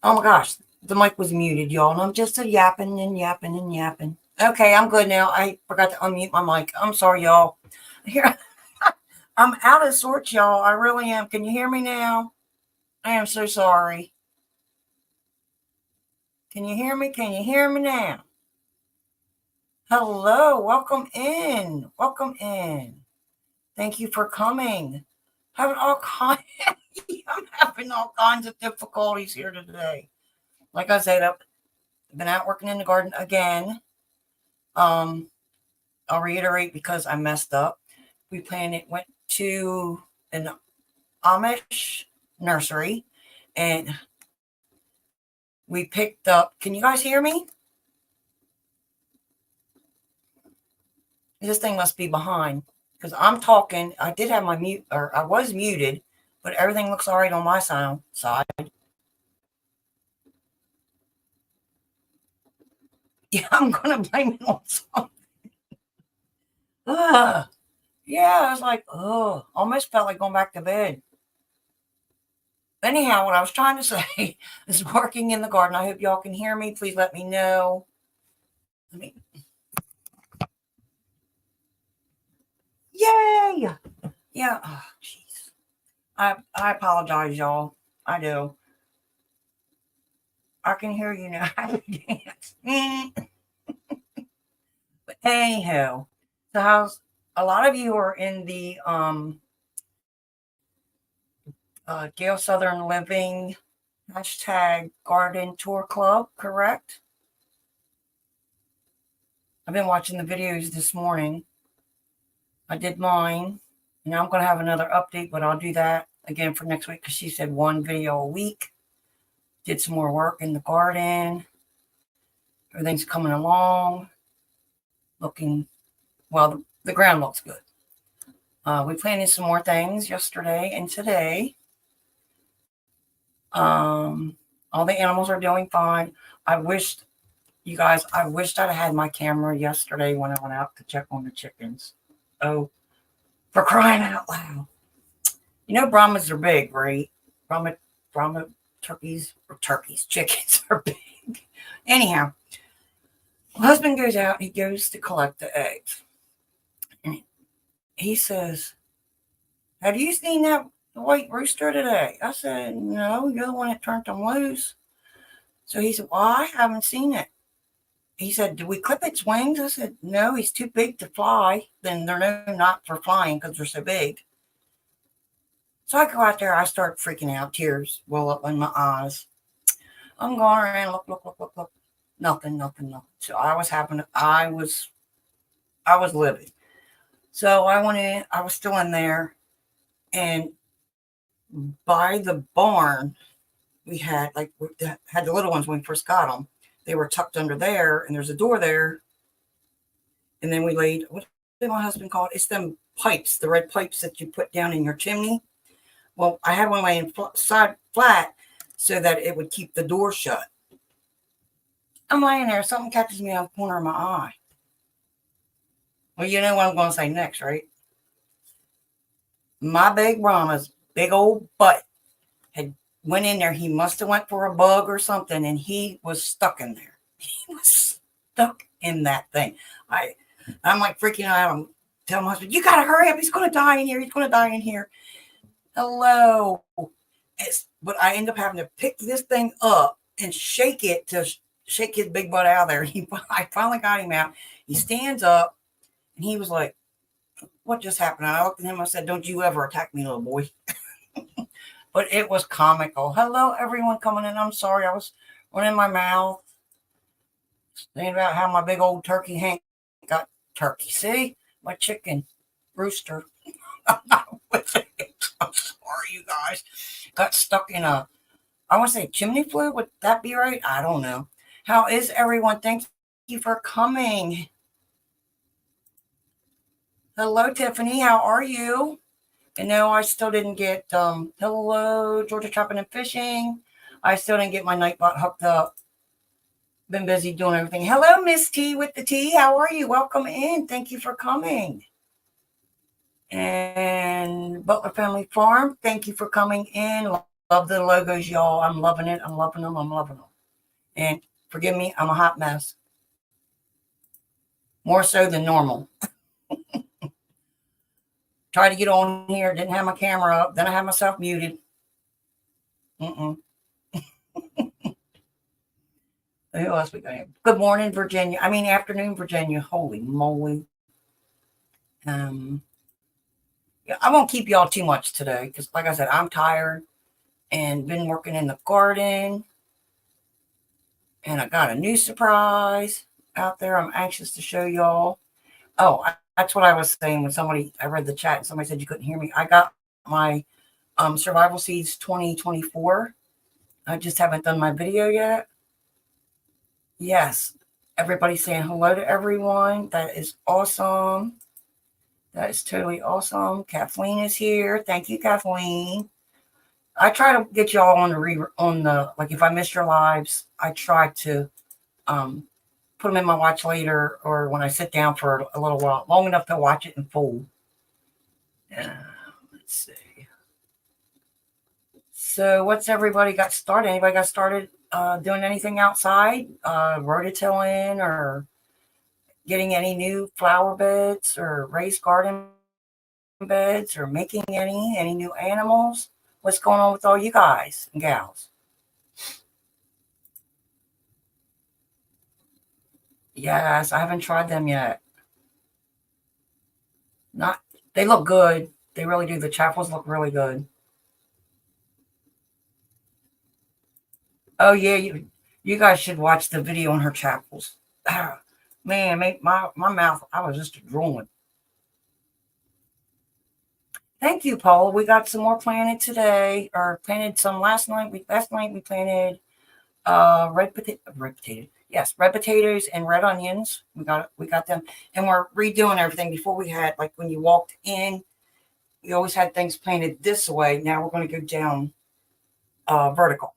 Oh my gosh, the mic was muted, y'all, and I'm just a yapping and yapping and yapping. Okay, I'm good now. I forgot to unmute my mic. I'm sorry, y'all. Here, I'm out of sorts, y'all. I really am. Can you hear me now? I am so sorry. Can you hear me? Can you hear me now? Hello, welcome in. Welcome in. Thank you for coming. Having all kind, I'm having all kinds of difficulties here today. Like I said, I've been out working in the garden again. Um, I'll reiterate because I messed up. Went to an Amish nursery and we picked up. Can you guys hear me? This thing must be behind because I'm talking. I did have my mute, or I was muted, but everything looks all right on my side. Yeah, I'm gonna blame it on something. Yeah, I was like, almost felt like going back to bed. Anyhow, what I was trying to say is working in the garden. I hope y'all can hear me. Please let me know. Yay! Yeah. Oh, jeez. I apologize, y'all. I do. I can hear you now. But anyhow, so how's a lot of you are in the Gale Southern Living #Garden Tour Club, correct? I've been watching the videos this morning. I did mine. Now I'm going to have another update, but I'll do that again for next week because she said one video a week. Did some more work in the garden. Everything's coming along. Looking, well, the ground looks good. We planted some more things yesterday and today. All the animals are doing fine. I wished I'd had my camera yesterday when I went out to check on the chickens. Oh, for crying out loud. You know, Brahmas are big, right? Brahma chickens are big. Anyhow, my husband goes out, he goes to collect the eggs. And he says, "Have you seen that white rooster today?" I said, "No, you're the one that turned them loose." So he said, "Well, I haven't seen it." He said, "Did we clip its wings?" I said, "No, he's too big to fly." Then they're not for flying because they're so big. So I go out there, I start freaking out, tears well up in my eyes. I'm going around, look. Nothing. So I was livid. So I went in, I was still in there, and by the barn, we had had the little ones when we first got them. They were tucked under there, and there's a door there. And then we laid, what did my husband call it? It's them pipes, the red pipes that you put down in your chimney. Well, I had one laying side flat so that it would keep the door shut. I'm laying there, something catches me out of the corner of my eye. Well, you know what I'm going to say next, right? My big Brahma's big old butt had went in there. He must have went for a bug or something, and he was stuck in there. He was stuck in that thing. I'm like freaking out. I'm telling my husband, "You got to hurry up. He's going to die in here. He's going to die in here." Hello. But I end up having to pick this thing up and shake it to shake his big butt out of there. I finally got him out. He stands up, and he was like, "What just happened?" And I looked at him. I said, "Don't you ever attack me, little boy." But it was comical. Hello, everyone coming in. I'm sorry. I was running my mouth, thinking about how my big old turkey Hank got turkey. See? My chicken rooster. I'm not with it. I'm sorry, you guys. Got stuck in I want to say chimney flue. Would that be right? I don't know. How is everyone? Thank you for coming. Hello, Tiffany. How are you? And no, I still didn't get, hello, Georgia Chopping and Fishing. I still didn't get my Nightbot hooked up. Been busy doing everything. Hello, Miss T with the T. How are you? Welcome in. Thank you for coming. And Butler Family Farm, thank you for coming in. love the logos, y'all. I'm loving it. I'm loving them. I'm loving them. And forgive me, I'm a hot mess. More so than normal. Tried to get on here, didn't have my camera up. Then I had myself muted. Mm-mm. Who else we got here? Good morning, Virginia. I mean, afternoon, Virginia. Holy moly. Yeah, I won't keep y'all too much today because, like I said, I'm tired and been working in the garden. And I got a new surprise out there. I'm anxious to show y'all. Oh, that's what I was saying when I read the chat and somebody said you couldn't hear me. I got my Survival Seeds 2024. I just haven't done my video yet. Yes. Everybody's saying hello to everyone. That is awesome. That is totally awesome. Kathleen is here. Thank you, Kathleen. I try to get y'all on the like if I miss your lives, I try to put them in my watch later or when I sit down for a little while, long enough to watch it in full. Let's see. So what's everybody got started? Anybody got started doing anything outside? Rototilling or getting any new flower beds or raised garden beds or making any new animals? What's going on with all you guys and gals? Yes, I haven't tried them yet. Not They look good. They really do. The chapels look really good. Oh yeah, you guys should watch the video on her chapels. Ah, man, my mouth. I was just drooling. Thank you, Paul. We got some more planted today, or planted some last night. Last night we planted red potato. Yes, red potatoes and red onions. We got them, and we're redoing everything. Before we had like when you walked in, we always had things planted this way. Now we're going to go down vertical.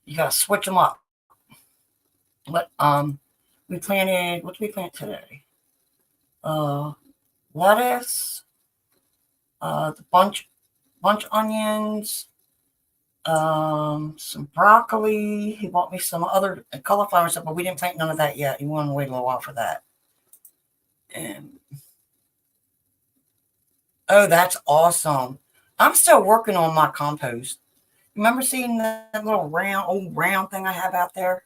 You got to switch them up. But we planted. What did we plant today? Lettuce, the bunch onions, some broccoli. He bought me some other cauliflower stuff, but we didn't plant none of that yet. He wanted to wait a little while for that. And oh, that's awesome. I'm still working on my compost. Remember seeing that little old round thing I have out there?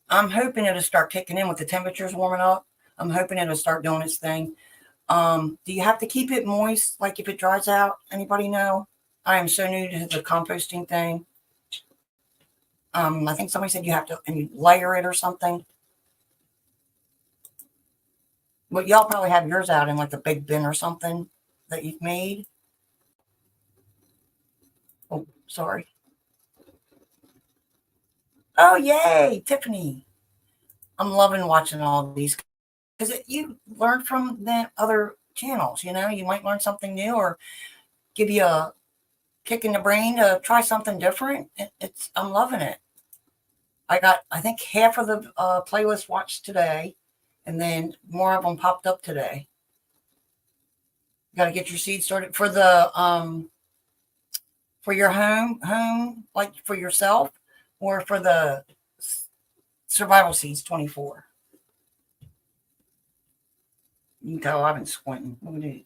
I'm hoping it'll start kicking in with the temperatures warming up. I'm hoping it'll start doing its thing. Do you have to keep it moist? Like if it dries out? Anybody know? I am so new to the composting thing. I think somebody said you have to and you layer it or something. But y'all probably have yours out in like a big bin or something that you've made. Oh, sorry. Oh, yay, Tiffany. I'm loving watching all these because you learn from the other channels. You might learn something new or give you a kick in the brain to try something different. I'm loving it. I think half of the playlist watched today, and then more of them popped up today. Got to get your seeds started for your home, like for yourself, or for the Survival Seeds 24. You can tell I've been squinting.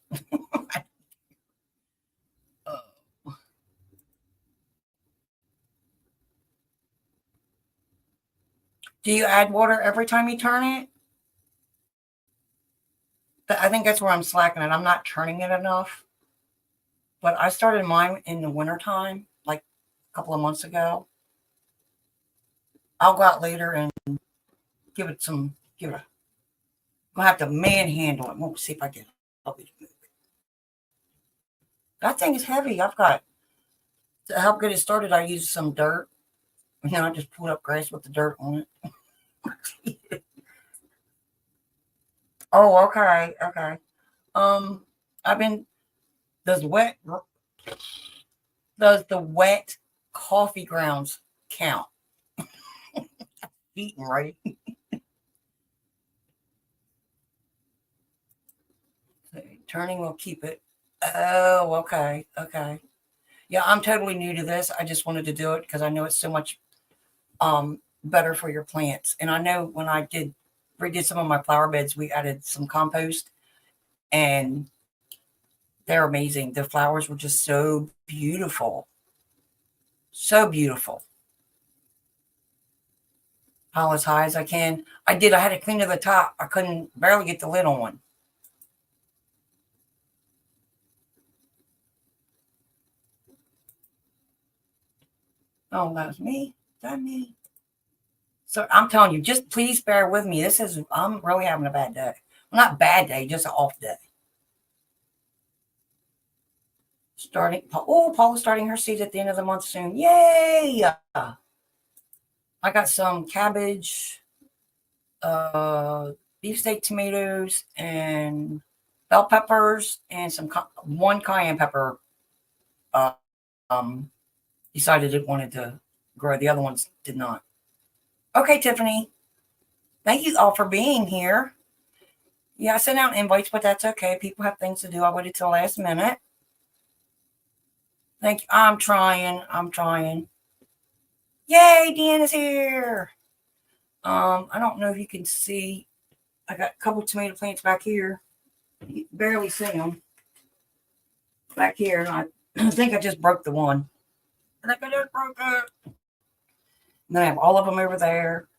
Do you add water every time you turn it? I think that's where I'm slacking it. I'm not turning it enough. But I started mine in the wintertime, like a couple of months ago. I'll go out later and give it. I'm gonna have to manhandle it. We'll see if I can help it move. That thing is heavy. I've got to help get it started. I used some dirt. I just pulled up grass with the dirt on it. Oh, okay, okay. I've been does wet does the wet coffee grounds count? Eating right. Turning will keep it. Oh, okay, okay. Yeah, I'm totally new to this. I just wanted to do it because I know it's so much better for your plants. And I know when I redid some of my flower beds, we added some compost, and they're amazing. The flowers were just so beautiful. So beautiful. Pile as high as I can. I did. I had to clean to the top. I couldn't barely get the lid on. Oh, that was me. Is that me? So I'm telling you, just please bear with me. I'm really having a bad day. Well, not bad day, just an off day. Paula's starting her seeds at the end of the month soon. Yay! I got some cabbage, beefsteak tomatoes, and bell peppers, and one cayenne pepper. Uh, um, decided it wanted to grow. The other ones did not. Okay, Tiffany. Thank you all for being here. Yeah, I sent out invites, but that's okay. People have things to do. I waited till last minute. Thank you. I'm trying. I'm trying. Yay, Deanna's here. I don't know if you can see. I got a couple tomato plants back here. You can barely see them. Back here, and I think I just broke the one. I think I just broke it. And then I have all of them over there.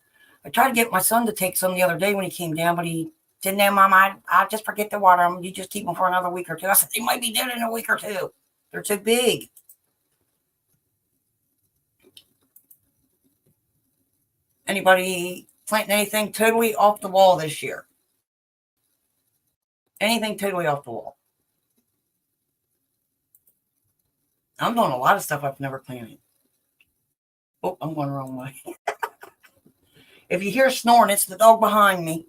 I tried to get my son to take some the other day when he came down, but he said, "No, Mom, I just forget to water them. You just keep them for another week or two." I said, "They might be dead in a week or two. They're too big." Anybody planting anything totally off the wall this year? Anything totally off the wall? I'm doing a lot of stuff I've never planted. Oh, I'm going the wrong way. If you hear snoring, it's the dog behind me.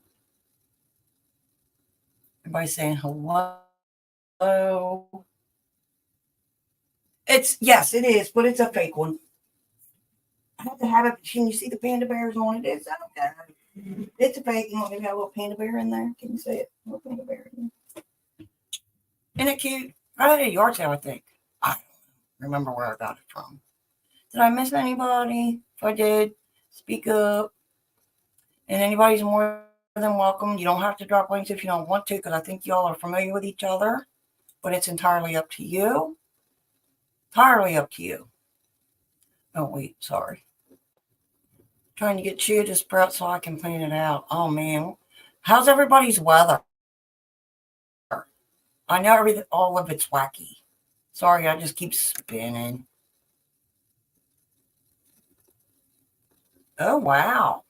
Everybody's saying hello. Yes, it is, but it's a fake one. I have to have it. Can you see the panda bears on it? Is that okay? It's a fake one. Maybe got a little panda bear in there. Can you see it? A little panda bear in there. Isn't it cute? I had a yard sale, I think. I don't remember where I got it from. Did I miss anybody? If I did, speak up. And anybody's more than welcome. You don't have to drop links if you don't want to, because I think y'all are familiar with each other. But it's entirely up to you. Entirely up to you. Oh, wait, sorry. Trying to get chia to sprout so I can plan it out. Oh, man. How's everybody's weather? I know all of it's wacky. Sorry, I just keep spinning. Oh, wow.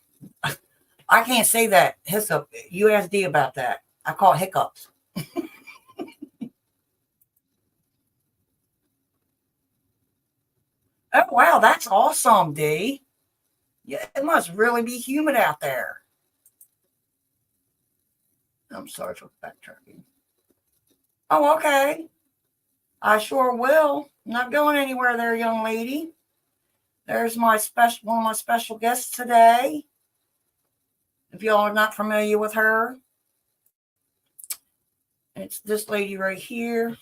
I can't say that. Hiccup, USD about that. I call it hiccups. Oh, wow, that's awesome, D. Yeah, it must really be humid out there. I'm sorry for backtracking. Oh, okay. I sure will. Not going anywhere there, young lady. There's one of my special guests today. If y'all are not familiar with her, it's this lady right here.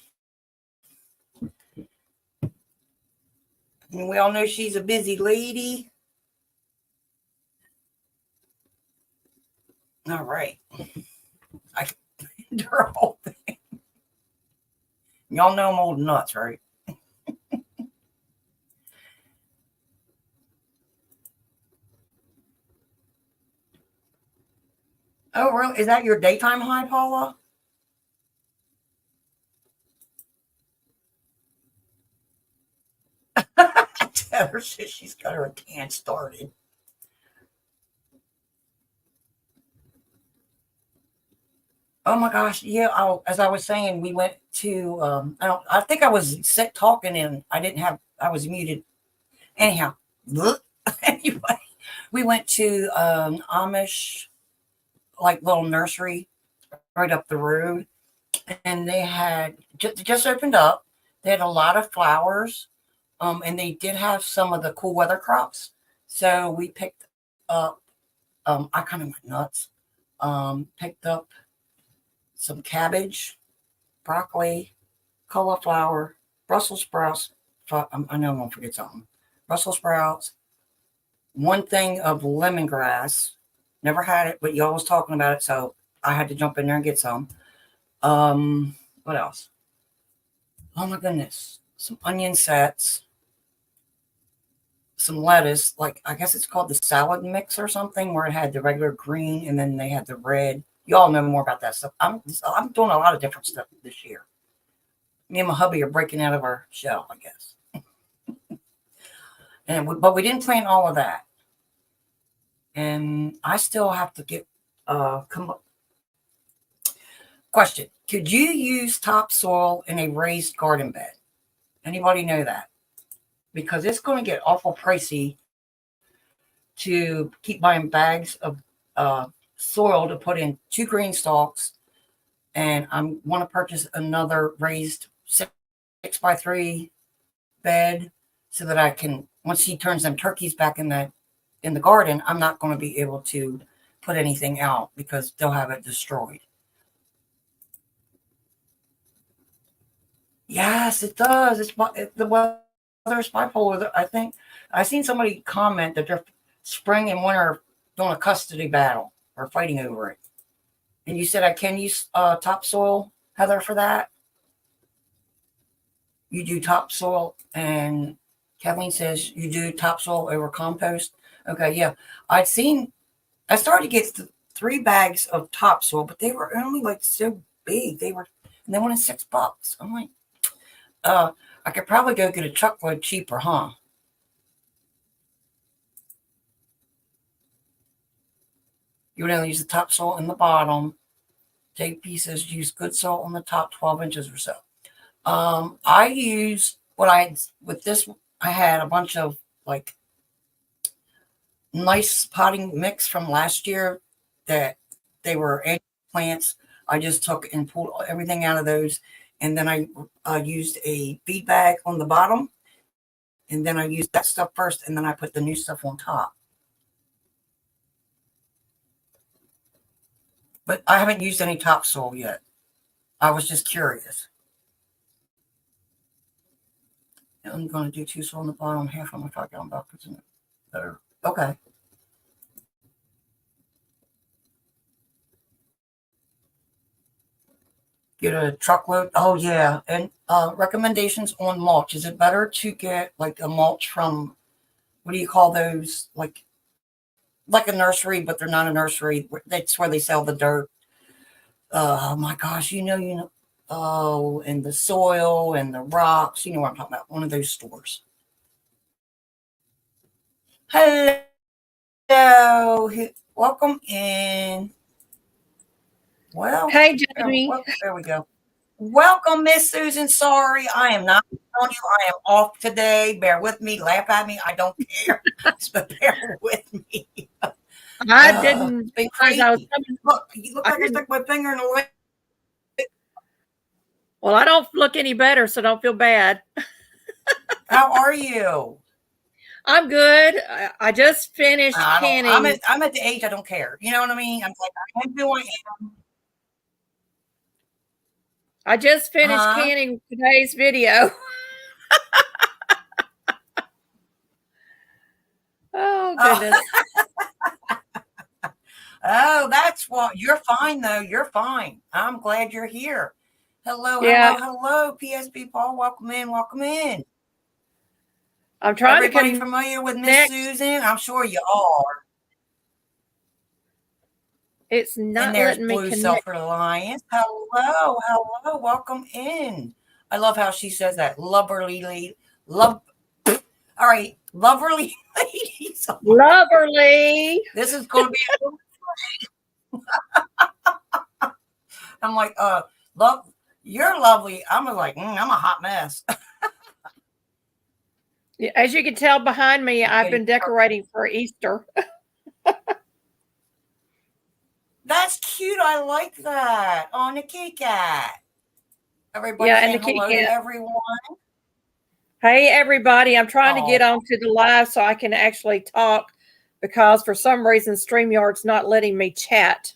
And we all know she's a busy lady. All right. I can her whole thing. Y'all know I'm old nuts, right? Oh, really? Is that your daytime high, Paula? Heather says she's got her tan started. Oh my gosh, yeah. As I was saying, we went to. I think I was sit talking and I was muted. Anyhow, anyway, we went to Amish like little nursery right up the road, and they had just opened up. They had a lot of flowers, and they did have some of the cool weather crops. So we picked up. I kind of went nuts. Picked up some cabbage, broccoli, cauliflower, Brussels sprouts, I know I'm gonna forget something. Brussels sprouts, one thing of lemongrass. Never had it, but y'all was talking about it, so I had to jump in there and get some. What else? Oh my goodness. Some onion sets, some lettuce, like I guess it's called the salad mix or something, where it had the regular green and then they had the red. You all know more about that stuff. I'm doing a lot of different stuff this year. Me and my hubby are breaking out of our shell, I guess. But we didn't plan all of that. And I still have to get come up. Question: could you use topsoil in a raised garden bed? Anybody know that? Because it's going to get awful pricey to keep buying bags of soil to put in 2 green stalks, and I want to purchase another raised 6x3 bed so that I can, once he turns them turkeys back in the garden, I'm not going to be able to put anything out because they'll have it destroyed. Yes, it does. The weather is bipolar. I think I've seen somebody comment that they're spring and winter doing a custody battle or fighting over it. And you said I can use topsoil, Heather, for that? You do topsoil, and Kathleen says you do topsoil over compost. Okay, yeah. I started to get 3 bags of topsoil, but they were only like so big. And they wanted $6. I'm like, I could probably go get a truckload cheaper, huh? You would only use the topsoil in the bottom. JP says use good salt on the top 12 inches or so. I use with this. I had a bunch of like nice potting mix from last year that they were annual plants. I just took and pulled everything out of those. And then I used a feed bag on the bottom. And then I used that stuff first. And then I put the new stuff on top. But I haven't used any topsoil yet. I was just curious. And I'm going to do 2 soil on the bottom, half on my 5-gallon buckets. Better. Okay. Get a truckload. Oh, yeah. And recommendations on mulch. Is it better to get like a mulch from, what do you call those? Like a nursery, but they're not a nursery. That's where they sell the dirt. Oh, my gosh. You know. Oh, and the soil and the rocks. You know what I'm talking about. One of those stores. Hello. Welcome in. Well, hey, Jamie. There we go. Welcome, Miss Susan. Sorry, I am not on you. I am off today. Bear with me. Laugh at me. I don't care. But bear with me. I didn't. Been crazy. Look, you look like I stuck my finger in the way. Well, I don't look any better, so don't feel bad. How are you? I'm good. I just finished canning. I'm at the age I don't care. You know what I mean? I'm like, I'm doing it. I just finished canning today's video. Oh, goodness. Oh, that's what. You're fine, though. You're fine. I'm glad you're here. Hello, hello, PSP Paul. Welcome in, welcome in. I'm trying Everybody familiar with Miss Susan? I'm sure you are. It's not and there's letting me Blue connect. Sulphur Alliance. Hello, welcome in. I love how she says that. Loverly. All right, loverly ladies. Loverly. This is going to be I'm like, love, you're lovely. I'm like, I'm a hot mess. As you can tell behind me, I've been decorating for Easter. That's cute. I like that. On the kitty cat. Everybody and the hello to everyone. Hey, everybody. I'm trying to get onto the live so I can actually talk because for some reason StreamYard's not letting me chat.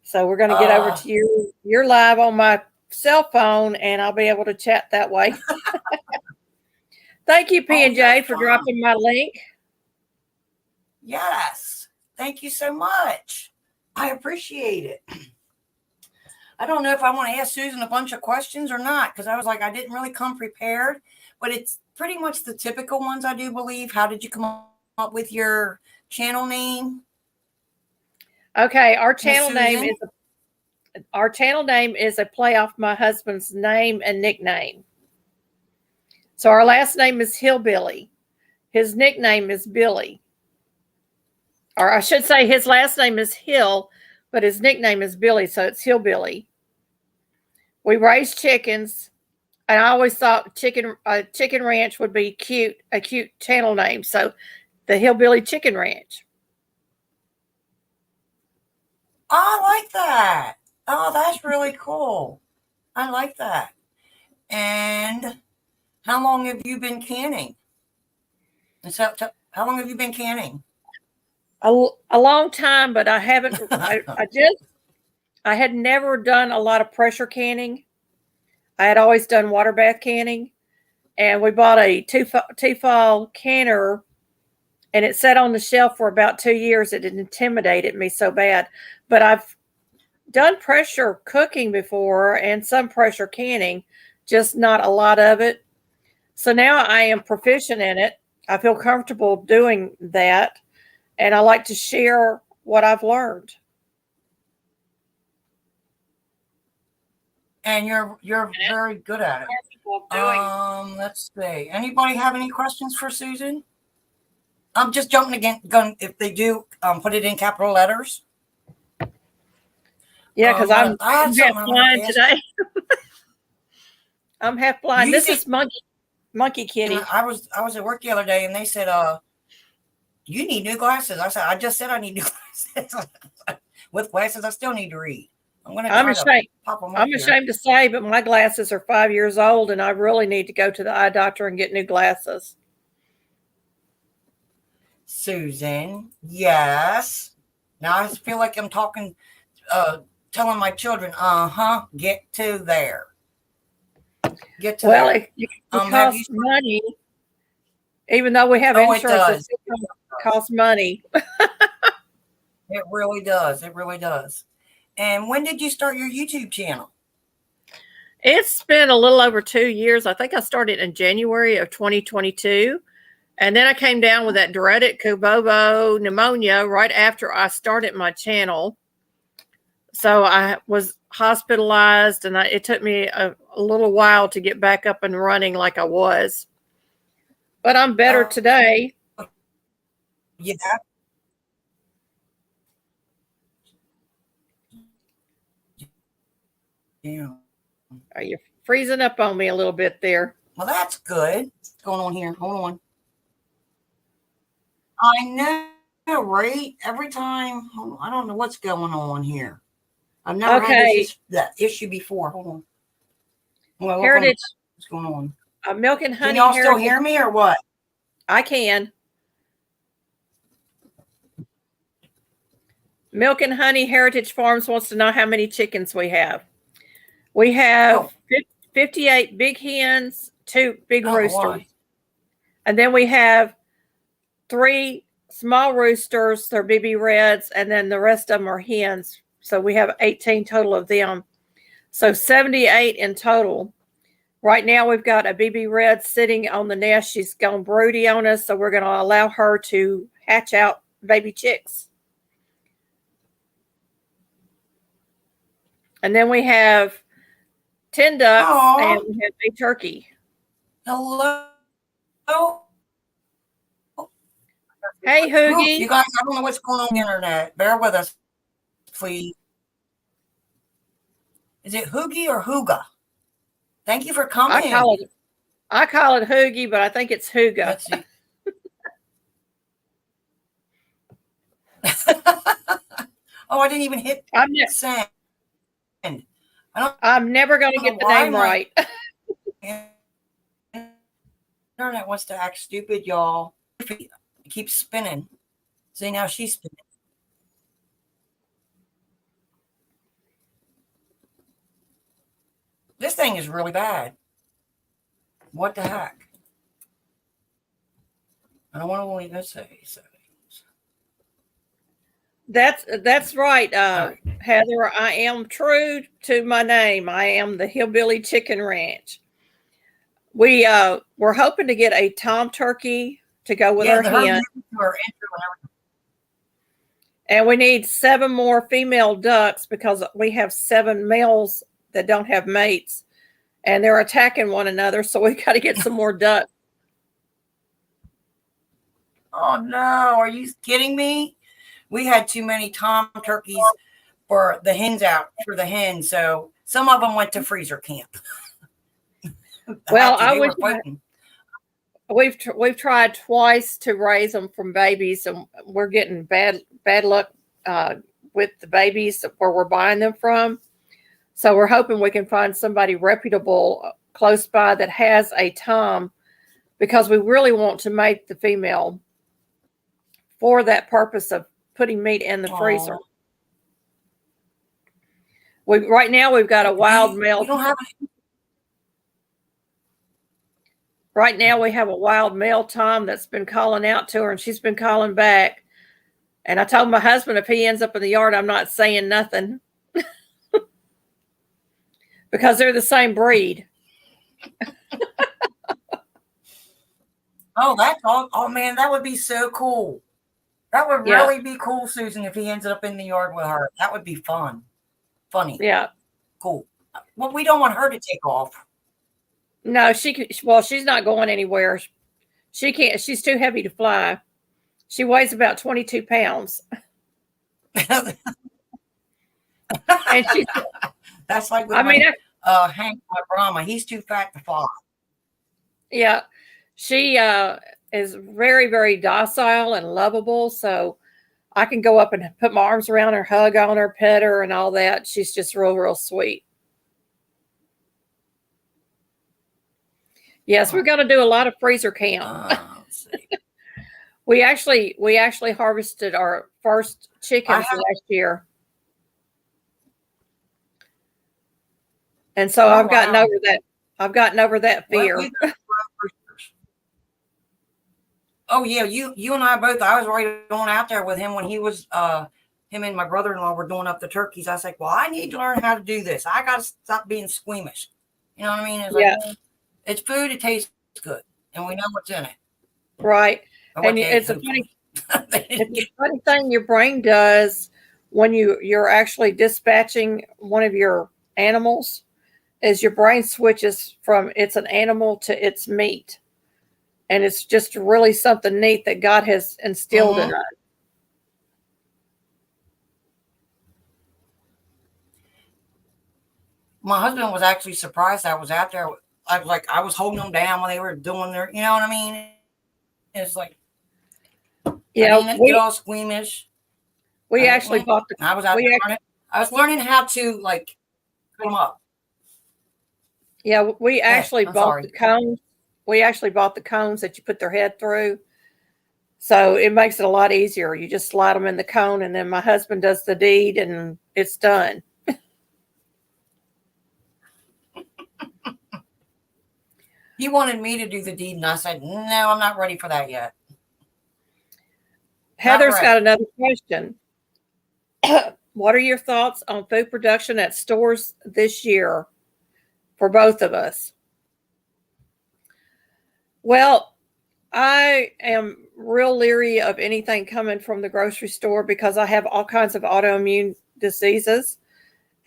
So we're going to get over to your live on my cell phone and I'll be able to chat that way. Thank you, Oh, P&J, you're for fine. dropping my link. Yes. Thank you so much. I appreciate it. I don't know if I want to ask Susan a bunch of questions or not, because I was like, I didn't really come prepared, but it's pretty much the typical ones, I do believe. How did you come up with your channel name? Okay, Susan? our channel name is a play off my husband's name and nickname. So our last name is Hillbilly. His nickname is Billy. Or I should say his last name is Hill, but his nickname is Billy, so it's Hillbilly. We raise chickens, and I always thought Chicken Ranch would be a cute channel name. So the Hillbilly Chicken Ranch. Oh, I like that. Oh, that's really cool. I like that. And how long have you been canning? How long have you been canning? A long time, but I haven't. I had never done a lot of pressure canning. I had always done water bath canning, and we bought a Tefal canner, and it sat on the shelf for about 2 years. It intimidated me so bad, but I've done pressure cooking before and some pressure canning, just not a lot of it. So now I am proficient in it. I feel comfortable doing that, and I like to share what I've learned. And you're very good at it. Let's see. Anybody have any questions for Susan? I'm just jumping again. If they do, put it in capital letters. Yeah, because I'm half something blind today. I'm half blind. This is Monkey Kitty. I was at work the other day, and they said, "You need new glasses." I said, "I just said I need new glasses." With glasses, I still need to read. I'm ashamed to say, but my glasses are 5 years old, and I really need to go to the eye doctor and get new glasses. Susan, yes. Now I feel like I'm talking, telling my children, get to there. Get to well, there. It costs money. Even though we have insurance, it costs money. It really does. It really does. And when did you start your YouTube channel? It's been a little over 2 years. I think I started in January of 2022. And then I came down with that dreaded Kubobo pneumonia right after I started my channel. So I was hospitalized, and it took me a little while to get back up and running like I was. But I'm better today. Yeah. Yeah. Are you freezing up on me a little bit there? Well, that's good. What's going on here? Hold on. I know, right? Every time, I don't know what's going on here. I've never had that issue before. Hold on. Heritage. What's going on? Milk and Honey. Can y'all still hear me or what? I can. Milk and Honey Heritage Farms wants to know how many chickens we have. We have 58 big hens, 2 big roosters. And then we have 3 small roosters, they're BB Reds, and then the rest of them are hens. So we have 18 total of them. So 78 in total. Right now we've got a BB Red sitting on the nest. She's gone broody on us, so we're going to allow her to hatch out baby chicks. And then we have 10 ducks and we have a turkey. Hello. Hey, Hoogie. You guys, I don't know what's going on the internet. Bear with us, please. Is it Hoogie or Hooga? Thank you for coming. I call it Hoogie, but I think it's Hooga. Let's see. Oh, I didn't even hit send. I'm never going to get the name right. Internet wants to act stupid, y'all. It keeps spinning. See, now she's spinning. This thing is really bad. What the heck? I don't want to leave it say settings. That's right, All right. Heather. I am true to my name. I am the Hillbilly Chicken Ranch. We're hoping to get a tom turkey to go with Yeah, our her hen, hens are intro and everything. and we need 7 more female ducks because we have 7 males that don't have mates, and they're attacking one another. So we got to get some more ducks. Oh no, are you kidding me? We had too many tom turkeys for the hens out for the hens, so some of them went to freezer camp. Well, Actually, I they wish were fighting. we've tried twice to raise them from babies, and we're getting bad luck with the babies where we're buying them from. So we're hoping we can find somebody reputable close by that has a tom, because we really want to mate the female for that purpose of putting meat in the freezer. Right now we've got a wild male. We don't have Right now we have a wild male tom that's been calling out to her, and she's been calling back. And I told my husband if he ends up in the yard, I'm not saying nothing. Because they're the same breed. Oh, that's all. Oh man, that would be so cool. That would Yeah. really be cool, Susan, if he ends up in the yard with her. That would be fun. Funny. Yeah. Cool. Well, we don't want her to take off. No, she's not going anywhere. She can't. She's too heavy to fly. She weighs about 22 pounds. And she's, That's like with Hank, my Brahma. He's too fat to fly. Yeah, she is very, very docile and lovable. So I can go up and put my arms around her, hug on her, pet her, and all that. She's just real, real sweet. Yes, we're going to do a lot of freezer camp. Let's see. We actually harvested our first chickens last year. And so I've gotten over that. I've gotten over that fear. Oh yeah, you and I both. I was right on out there with him when he was him and my brother-in-law were doing up the turkeys. I was like, well, I need to learn how to do this. I got to stop being squeamish. You know what I mean? It's like, it's food. It tastes good, and we know what's in it. Right. And it's a funny thing your brain does when you're actually dispatching one of your animals, is your brain switches from it's an animal to it's meat. And it's just really something neat that God has instilled in us. My husband was actually surprised I was out there. I was holding them down when they were doing their, you know what I mean? It's like, yeah, I didn't get all squeamish. We actually bought the. I was out there learning. I was learning how to like put them up. Yeah, we actually bought the cones. We actually bought the cones that you put their head through. So it makes it a lot easier. You just slide them in the cone, and then my husband does the deed, and it's done. He wanted me to do the deed, and I said, no, I'm not ready for that yet. Heather's got another question. What are your thoughts on food production at stores this year for both of us? Well, I am real leery of anything coming from the grocery store because I have all kinds of autoimmune diseases.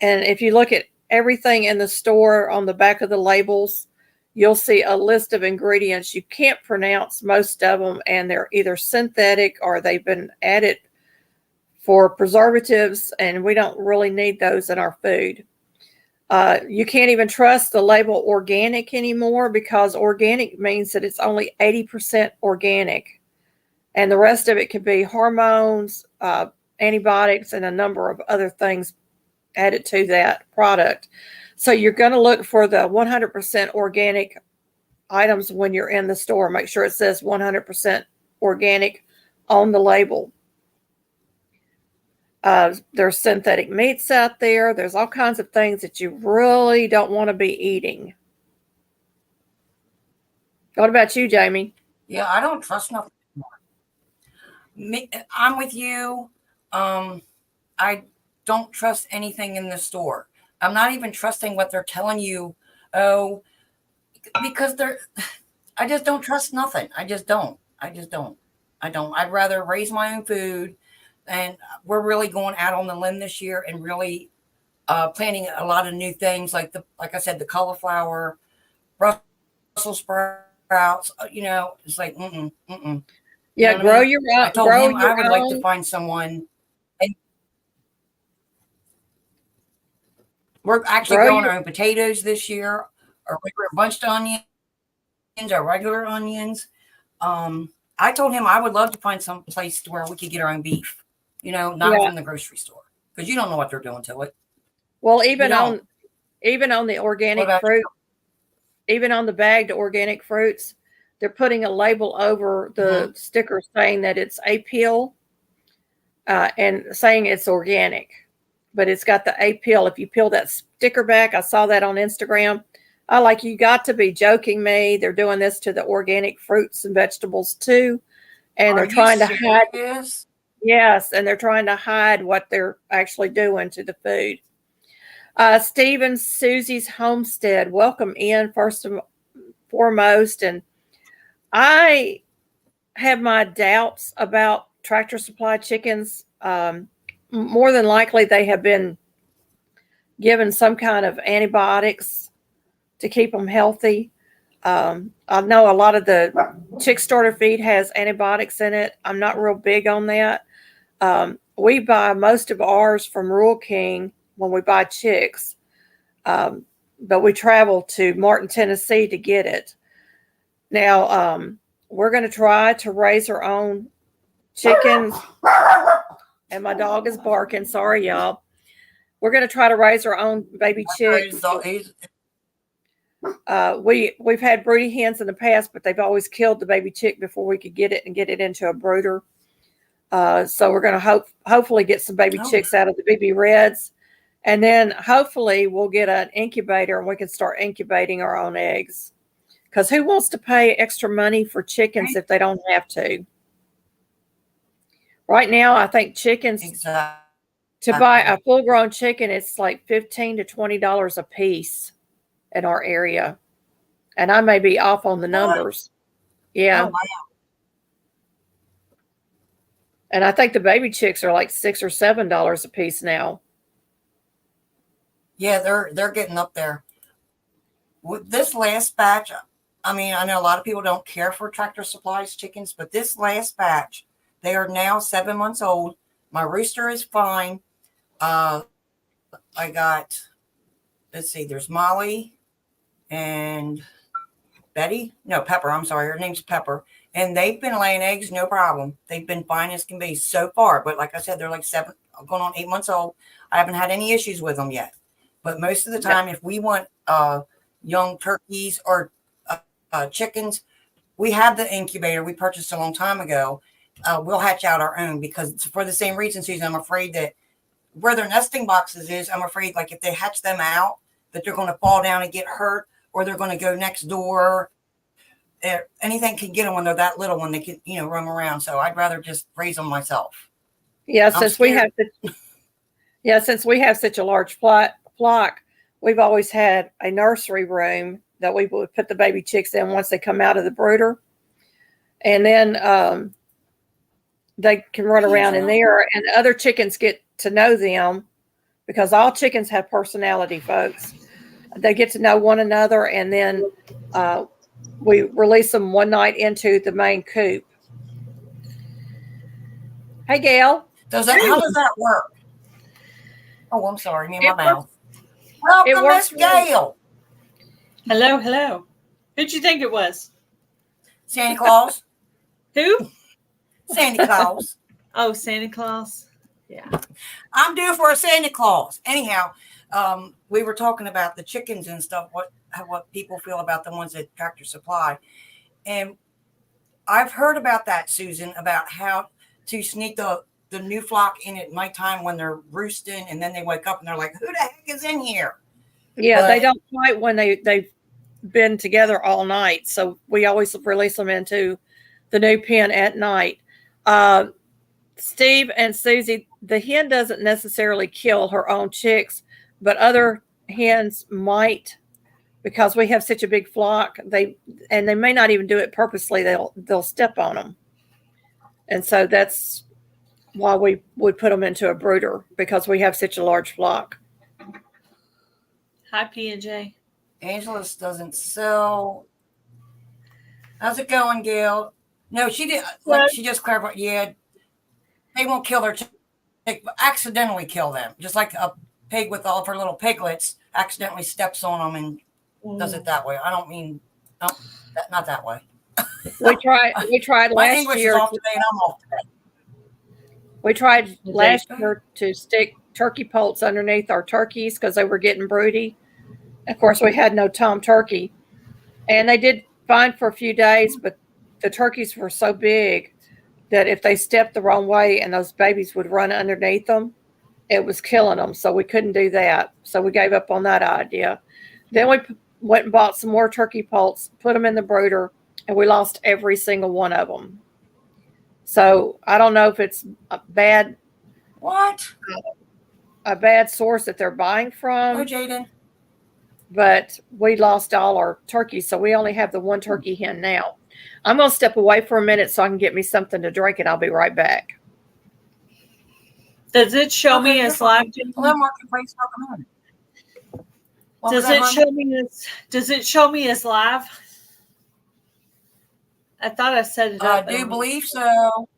And if you look at everything in the store on the back of the labels, you'll see a list of ingredients. You can't pronounce most of them, and they're either synthetic or they've been added for preservatives, and we don't really need those in our food. You can't even trust the label organic anymore, because organic means that it's only 80% organic, and the rest of it could be hormones, antibiotics, and a number of other things added to that product. So you're going to look for the 100% organic items when you're in the store. Make sure it says 100% organic on the label. There's synthetic meats out there. There's all kinds of things that you really don't want to be eating. What about you, Jamie? Yeah, I don't trust nothing. I'm with you. I don't trust anything in the store. I'm not even trusting what they're telling you. Oh, because I just don't trust nothing. I just don't. I don't. I'd rather raise my own food. And we're really going out on the limb this year and really planting a lot of new things like I said, the cauliflower, Brussels sprouts. It's like Yeah, You know what I grow mean? your I own. told Grow him I your would like to own. find someone, and we're actually Grow growing your. our own potatoes this year, our regular bunched onions, our regular onions. I told him I would love to find some place to where we could get our own beef, not Yeah. from the grocery store, because you don't know what they're doing to it. Well, You don't. even on the What organic about fruit, even on the bagged organic fruits, they're putting a label over you? the sticker saying that it's a peel, and saying it's organic, but it's got the a peel. If you peel that sticker back, I saw that on Instagram. I like, you got to be joking me. They're doing this to the organic fruits and vegetables too, and Are they're you trying to hide. serious? Yes, and they're trying to hide what they're actually doing to the food. Steve and Susie's Homestead, welcome in first and foremost. And I have my doubts about Tractor Supply chickens. More than likely, they have been given some kind of antibiotics to keep them healthy. I know a lot of the chick starter feed has antibiotics in it. I'm not real big on that. We buy most of ours from Rural King when we buy chicks, but we travel to Martin, Tennessee to get it. Now, we're going to try to raise our own chickens, and my dog is barking. Sorry, y'all. We're going to try to raise our own baby chicks. We've had broody hens in the past, but they've always killed the baby chick before we could get it and get it into a brooder. So we're going to hopefully get some baby chicks out of the BB Reds, and then hopefully we'll get an incubator and we can start incubating our own eggs. Because who wants to pay extra money for chickens if they don't have to? Right now, I think chickens, to buy a full-grown chicken, it's like $15 to $20 a piece in our area, and I may be off on the numbers. Yeah. Oh, wow. And I think the baby chicks are like $6 or $7 a piece now. Yeah, they're getting up there. With this last batch, I mean, I know a lot of people don't care for Tractor Supply's chickens, but this last batch, they are now 7 months old. My rooster is fine. I got, let's see, there's Molly and Betty. No, Pepper. I'm sorry. Her name's Pepper. And they've been laying eggs, no problem. They've been fine as can be so far. But like I said, they're like 7, going on 8 months old. I haven't had any issues with them yet. But most of the time, if we want young turkeys or chickens, we have the incubator we purchased a long time ago. We'll hatch out our own, because for the same reason, Susan, I'm afraid that where their nesting boxes is, I'm afraid like if they hatch them out, that they're going to fall down and get hurt, or they're going to go next door. Anything can get them when they're that little, when they can, roam around. So I'd rather just raise them myself. Yeah, since we have such a large flock, we've always had a nursery room that we would put the baby chicks in once they come out of the brooder, and then they can run around in there, and other chickens get to know them, because all chickens have personality, folks. They get to know one another, and then we release them one night into the main coop. Hey, Gail. How does that work? Oh, I'm sorry. Me and my mouth. It Welcome, works Miss Gail. Hello, hello. Who'd you think it was? Santa Claus. Who? Santa Claus. Oh, Santa Claus. Yeah. I'm due for a Santa Claus. Anyhow, we were talking about the chickens and stuff, what people feel about the ones at Tractor Supply. And I've heard about that, Susan, about how to sneak the new flock in at nighttime when they're roosting, and then they wake up and they're like, who the heck is in here? Yeah, they don't fight when they've been together all night. So we always release them into the new pen at night. Steve and Susie, the hen doesn't necessarily kill her own chicks, but other hens might, because we have such a big flock. They may not even do it purposely. They'll step on them, and so that's why we would put them into a brooder, because we have such a large flock. Hi, P&J. Angelus doesn't sell. How's it going, Gail? No, she did. Like she just clarified. Yeah, they won't kill their chick, but accidentally kill them. Just like a pig with all of her little piglets accidentally steps on them and does it that way. I don't mean not that way. We tried My last English year. is off today, and I'm off today. We tried last year to stick turkey poults underneath our turkeys because they were getting broody. Of course, we had no tom turkey, and they did fine for a few days, but the turkeys were so big that if they stepped the wrong way and those babies would run underneath them, it was killing them. So we couldn't do that. So we gave up on that idea. Then we went and bought some more turkey poults, put them in the brooder, and we lost every single one of them. So I don't know if it's a bad source that they're buying from. Oh, Jaden. But we lost all our turkeys, so we only have the one turkey hen now. I'm going to step away for a minute so I can get me something to drink, and I'll be right back. Does it show me as live? Hello, Marketplace. Welcome in. Does it show me as live? I thought I set it up. I do believe so.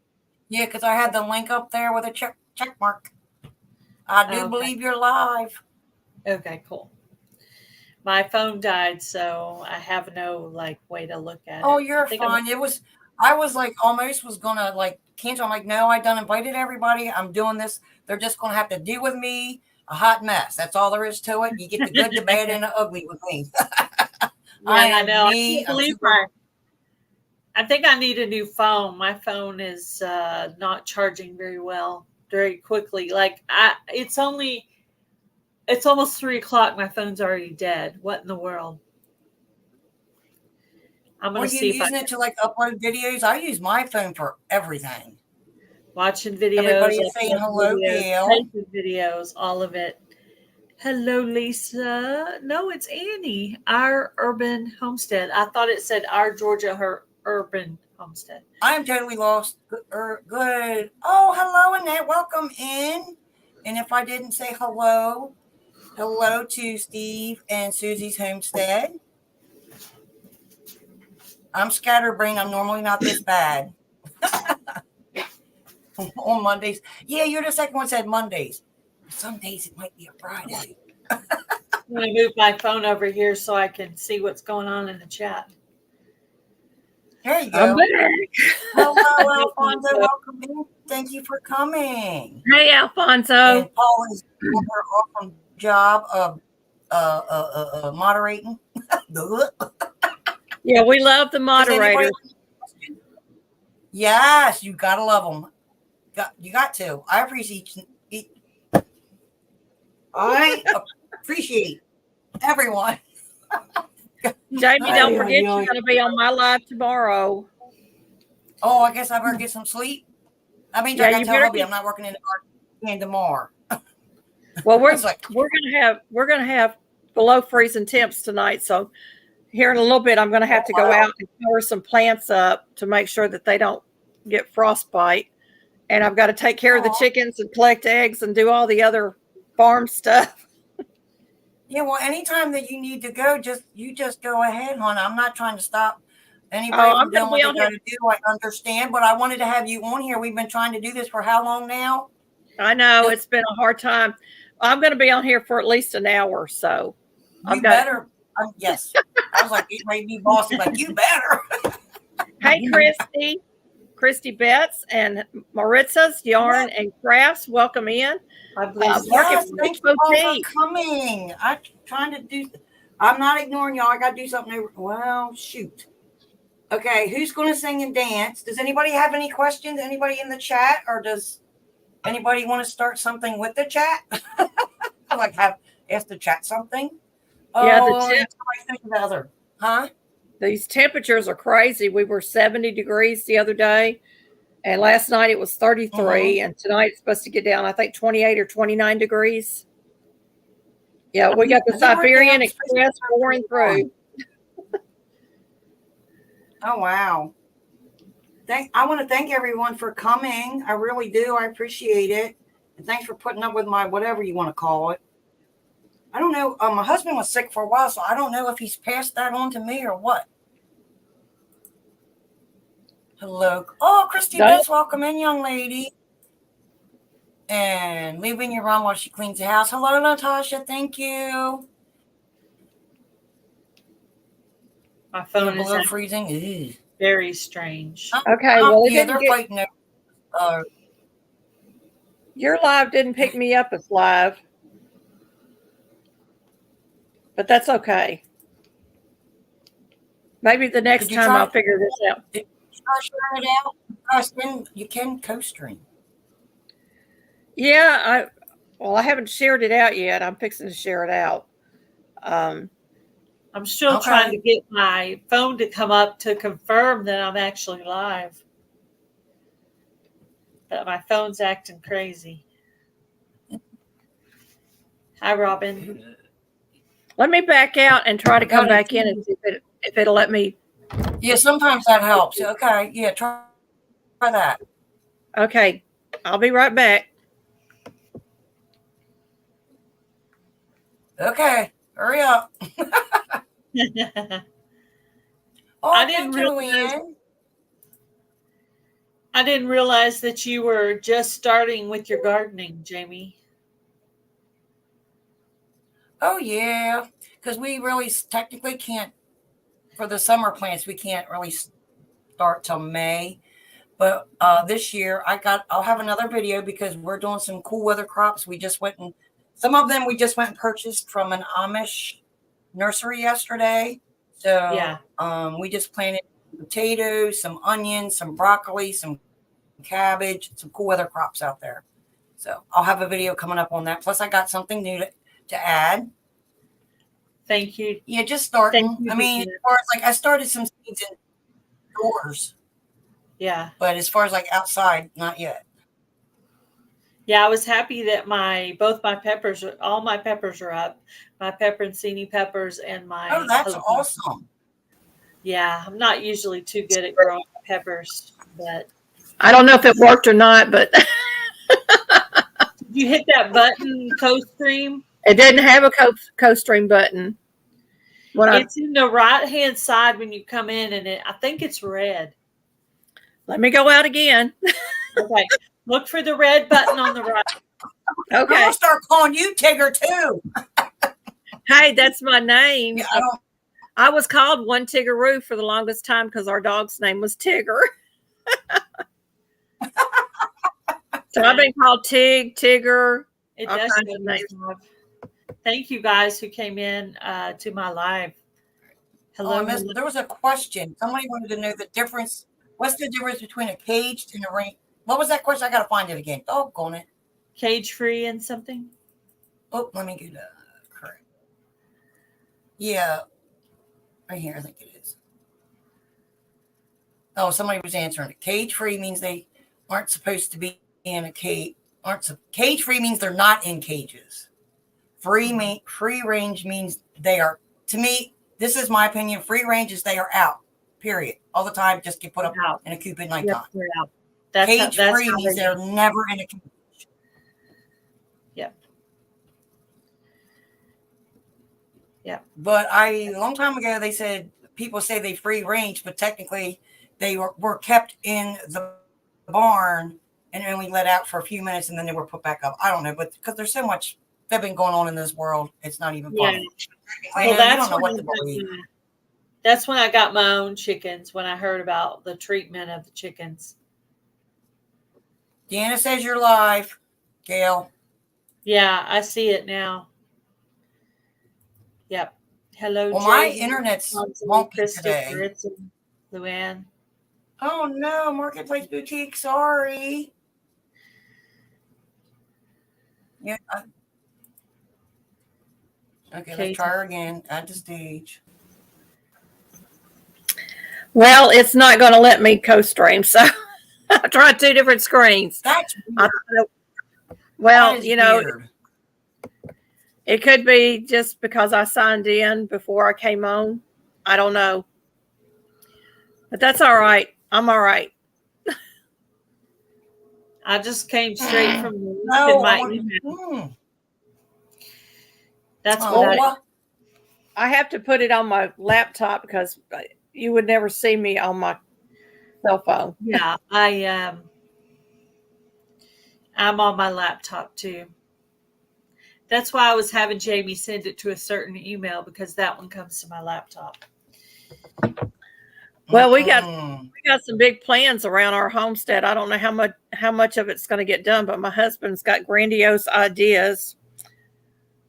Yeah, because I had the link up there with a check mark. I do believe you're live. Okay, cool. My phone died, so I have no way to look at it. Oh, you're fine. I was like almost was gonna cancel. I'm like, no, I done invited everybody. I'm doing this. They're just gonna have to deal with me. A hot mess. That's all there is to it. You get the good, the bad, and the ugly with me. I know. I can't believe I think I need a new phone. My phone is not charging very quickly. It's almost 3:00. My phone's already dead. What in the world? I'm going to see if using it to upload videos. I use my phone for everything. Watching videos. Everybody is saying hello, Gail. Videos, all of it. Hello, Lisa. No, it's Annie. Our Urban Homestead. I thought it said Our Georgia Urban Homestead. I am totally lost. Good. Oh, hello, Annette. Welcome in. And if I didn't say hello to Steve and Susie's homestead. I'm scatterbrained. I'm normally not this bad. On Mondays. Yeah, you're the second one said Mondays. Some days it might be a Friday. I'm going to move my phone over here so I can see what's going on in the chat. There you go. Hello, Alfonso. Welcome in. Thank you for coming. Hey, Alfonso. And Paul is doing her awesome job of moderating. Yeah, we love the moderators. Yes, you gotta love them. You got to. I appreciate everyone. Jamie, don't forget you're going to be on my live tomorrow. Oh, I guess I better get some sleep. I mean, I got to tell hubby I'm not working in the garden tomorrow. Well, we're gonna have below freezing temps tonight, so here in a little bit I'm going to have to go out and cover some plants up to make sure that they don't get frostbite, and I've got to take care of the chickens and collect eggs and do all the other farm stuff. Yeah, well, anytime that you need to go, you just go ahead, hon. I'm not trying to stop anybody from doing what they got to do. I understand, but I wanted to have you on here. We've been trying to do this for how long now? I know it's been a hard time. I'm going to be on here for at least an hour or so. You better. Yes. I was like, it made me bossy. Like, you better. Hey, Christy Betts and Maritza's Yarn and Crafts. Welcome in. Yes, thank you all for coming. I'm not ignoring y'all. I got to do something. Well, shoot. Okay, who's going to sing and dance? Does anybody have any questions? Anybody in the chat? Or does anybody want to start something with the chat? Ask the chat something. Yeah, Huh? These temperatures are crazy. We were 70 degrees the other day, And last night it was 33, and tonight it's supposed to get down, I think, 28 or 29 degrees. Yeah, we got the Siberian Express pouring through. Oh, wow. I want to thank everyone for coming. I really do. I appreciate it. And thanks for putting up with my whatever you want to call it. I don't know. My husband was sick for a while, so I don't know if he's passed that on to me or what. Hello. Oh, Christy Bess, welcome in, young lady. And leaving your mom while she cleans the house. Hello, Natasha. Thank you. My phone Below is freezing. Ew. very strange. Okay, well, yeah, they're fighting it. Your live didn't pick me up as live, but that's okay. Maybe the next time I'll figure this out. Did you try sharing it out? You can co-stream. Yeah, I haven't shared it out yet. I'm fixing to share it out. I'm still trying to get my phone to come up to confirm that I'm actually live. But my phone's acting crazy. Hi, Robin. Let me back out and try to come back in and see if it'll let me. Yeah, sometimes that helps. Okay, yeah, try that. Okay, I'll be right back. Okay, hurry up. I didn't realize that you were just starting with your gardening, Jamie. Oh, yeah, because we really technically can't, for the summer plants, we can't really start till May. But this year, I'll have another video because we're doing some cool weather crops. Some of them we just went and purchased from an Amish nursery yesterday. So yeah. We just planted potatoes, some onions, some broccoli, some cabbage, some cool weather crops out there. So I'll have a video coming up on that. Plus, I got something new to add. Thank you. Yeah, just starting. I mean, as far as I started some seeds indoors. Yeah. But as far as outside, not yet. Yeah, I was happy that all my peppers are up. My pepperoncini peppers and my. Oh, that's awesome. Yeah, I'm not usually too good at growing peppers, but. I don't know if it worked or not, but. Did you hit that button, CoStream? It didn't have a CoStream button. It's in the right-hand side when you come in, and I think it's red. Let me go out again. Okay. Look for the red button on the right. Okay. I'm going to start calling you Tigger, too. Hey, that's my name. Yeah, I was called One Tiggeroo for the longest time because our dog's name was Tigger. So I've been called Tigger. It does. Thank you guys who came in to my live. Hello. There was a question. Somebody wanted to know the difference. What's the difference between a caged and a ring? What was that question? I got to find it again. Doggone it. Cage free and something? Oh, let me get correct. Yeah. Right here, I think it is. Oh, somebody was answering it. Cage free means they aren't supposed to be in a cage. Cage free means they're not in cages. Free range means they are, to me, this is my opinion, free range is they are out, period. All the time, just get put up in a coop at nighttime. Yep, cage free means they're never in a cage. Yep. Yep. But a long time ago, they said, people say they free range, but technically they were kept in the barn and only let out for a few minutes and then they were put back up. I don't know, but because there's so much that been going on in this world, it's not even funny. Yeah. That's when I got my own chickens, when I heard about the treatment of the chickens. Deanna says you're live, Gail. Yeah, I see it now. Yep. Hello, well, Jay. my internet's wonky today. Luann. Oh, no, Marketplace Boutique, sorry. Yeah. Okay, let's try her again. Add to stage. Well, it's not going to let me co-stream, so. I tried 2 different screens. That's I weird. Well, That is you know, weird. it could be just because I signed in before I came on. I don't know. But that's all right. I'm all right. I just came straight from the link No, in my I want, email. That's oh, what I. what? I have to put it on my laptop because you would never see me on my cell phone. Yeah, I'm on my laptop too. That's why I was having Jamie send it to a certain email because that one comes to my laptop. Well, we got some big plans around our homestead. I don't know how much of it's going to get done, but my husband's got grandiose ideas.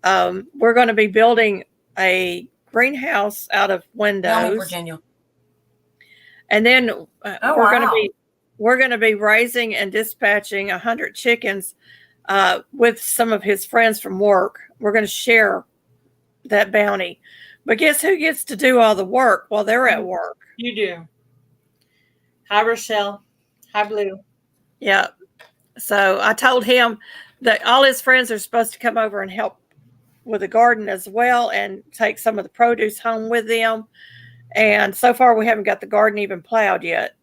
We're going to be building a greenhouse out of windows. Tell me, Virginia. And then Oh, we're going to be raising and dispatching 100 chickens with some of his friends from work. We're going to share that bounty. But guess who gets to do all the work while they're at work? You do. Hi, Rochelle. Hi, Blue. Yeah. So I told him that all his friends are supposed to come over and help with the garden as well and take some of the produce home with them. And so far, we haven't got the garden even plowed yet.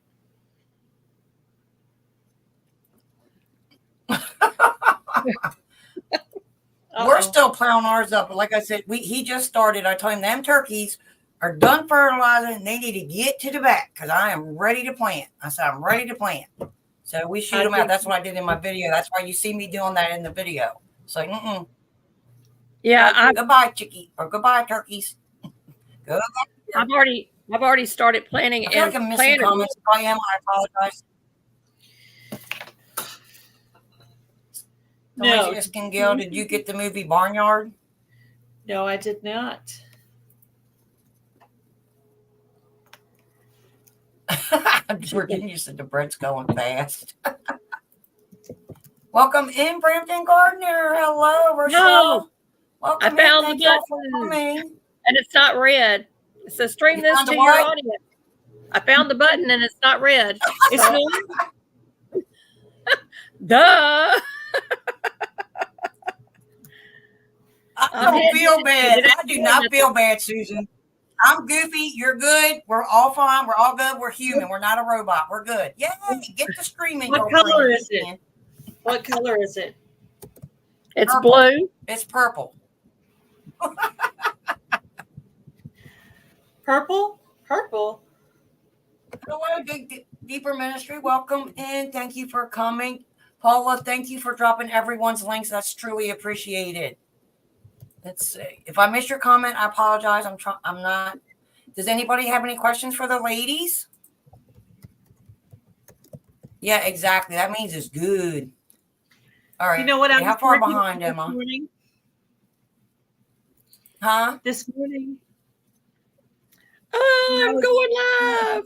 We're still plowing ours up. But like I said, he just started. I told him them turkeys are done fertilizing and they need to get to the back because I am ready to plant. I said, I'm ready to plant. So we shoot them out. That's what I did in my video. That's why you see me doing that in the video. So, Yeah. Goodbye, chickie, or goodbye, turkeys. Goodbye. I've already started planting. I feel like I'm missing comments. If I am, I apologize. No. Asking Gail, did you get the movie Barnyard? No, I did not. Virginia said the bread's going fast. Welcome in, Brampton Gardner. Hello, Rochelle. No, welcome I found in. the button, and it's not red. It says stream this to your audience. I found the button, and it's not red. It's not. Duh. I don't feel bad. I do not feel bad, Susan. I'm goofy. You're good. We're all fine. We're all good. We're human. We're not a robot. We're good. Yay. Get the streaming. What color is it? What color is it? It's purple. Blue. It's purple. Purple? Purple. Hello, Deeper Ministry. Welcome in. Thank you for coming. Paula, thank you for dropping everyone's links. That's truly appreciated. Let's see. If I missed your comment, I apologize. I'm not. Does anybody have any questions for the ladies? Yeah, exactly. That means it's good. All right. You know what? How far behind am I? Huh? This morning. Oh, I'm going live.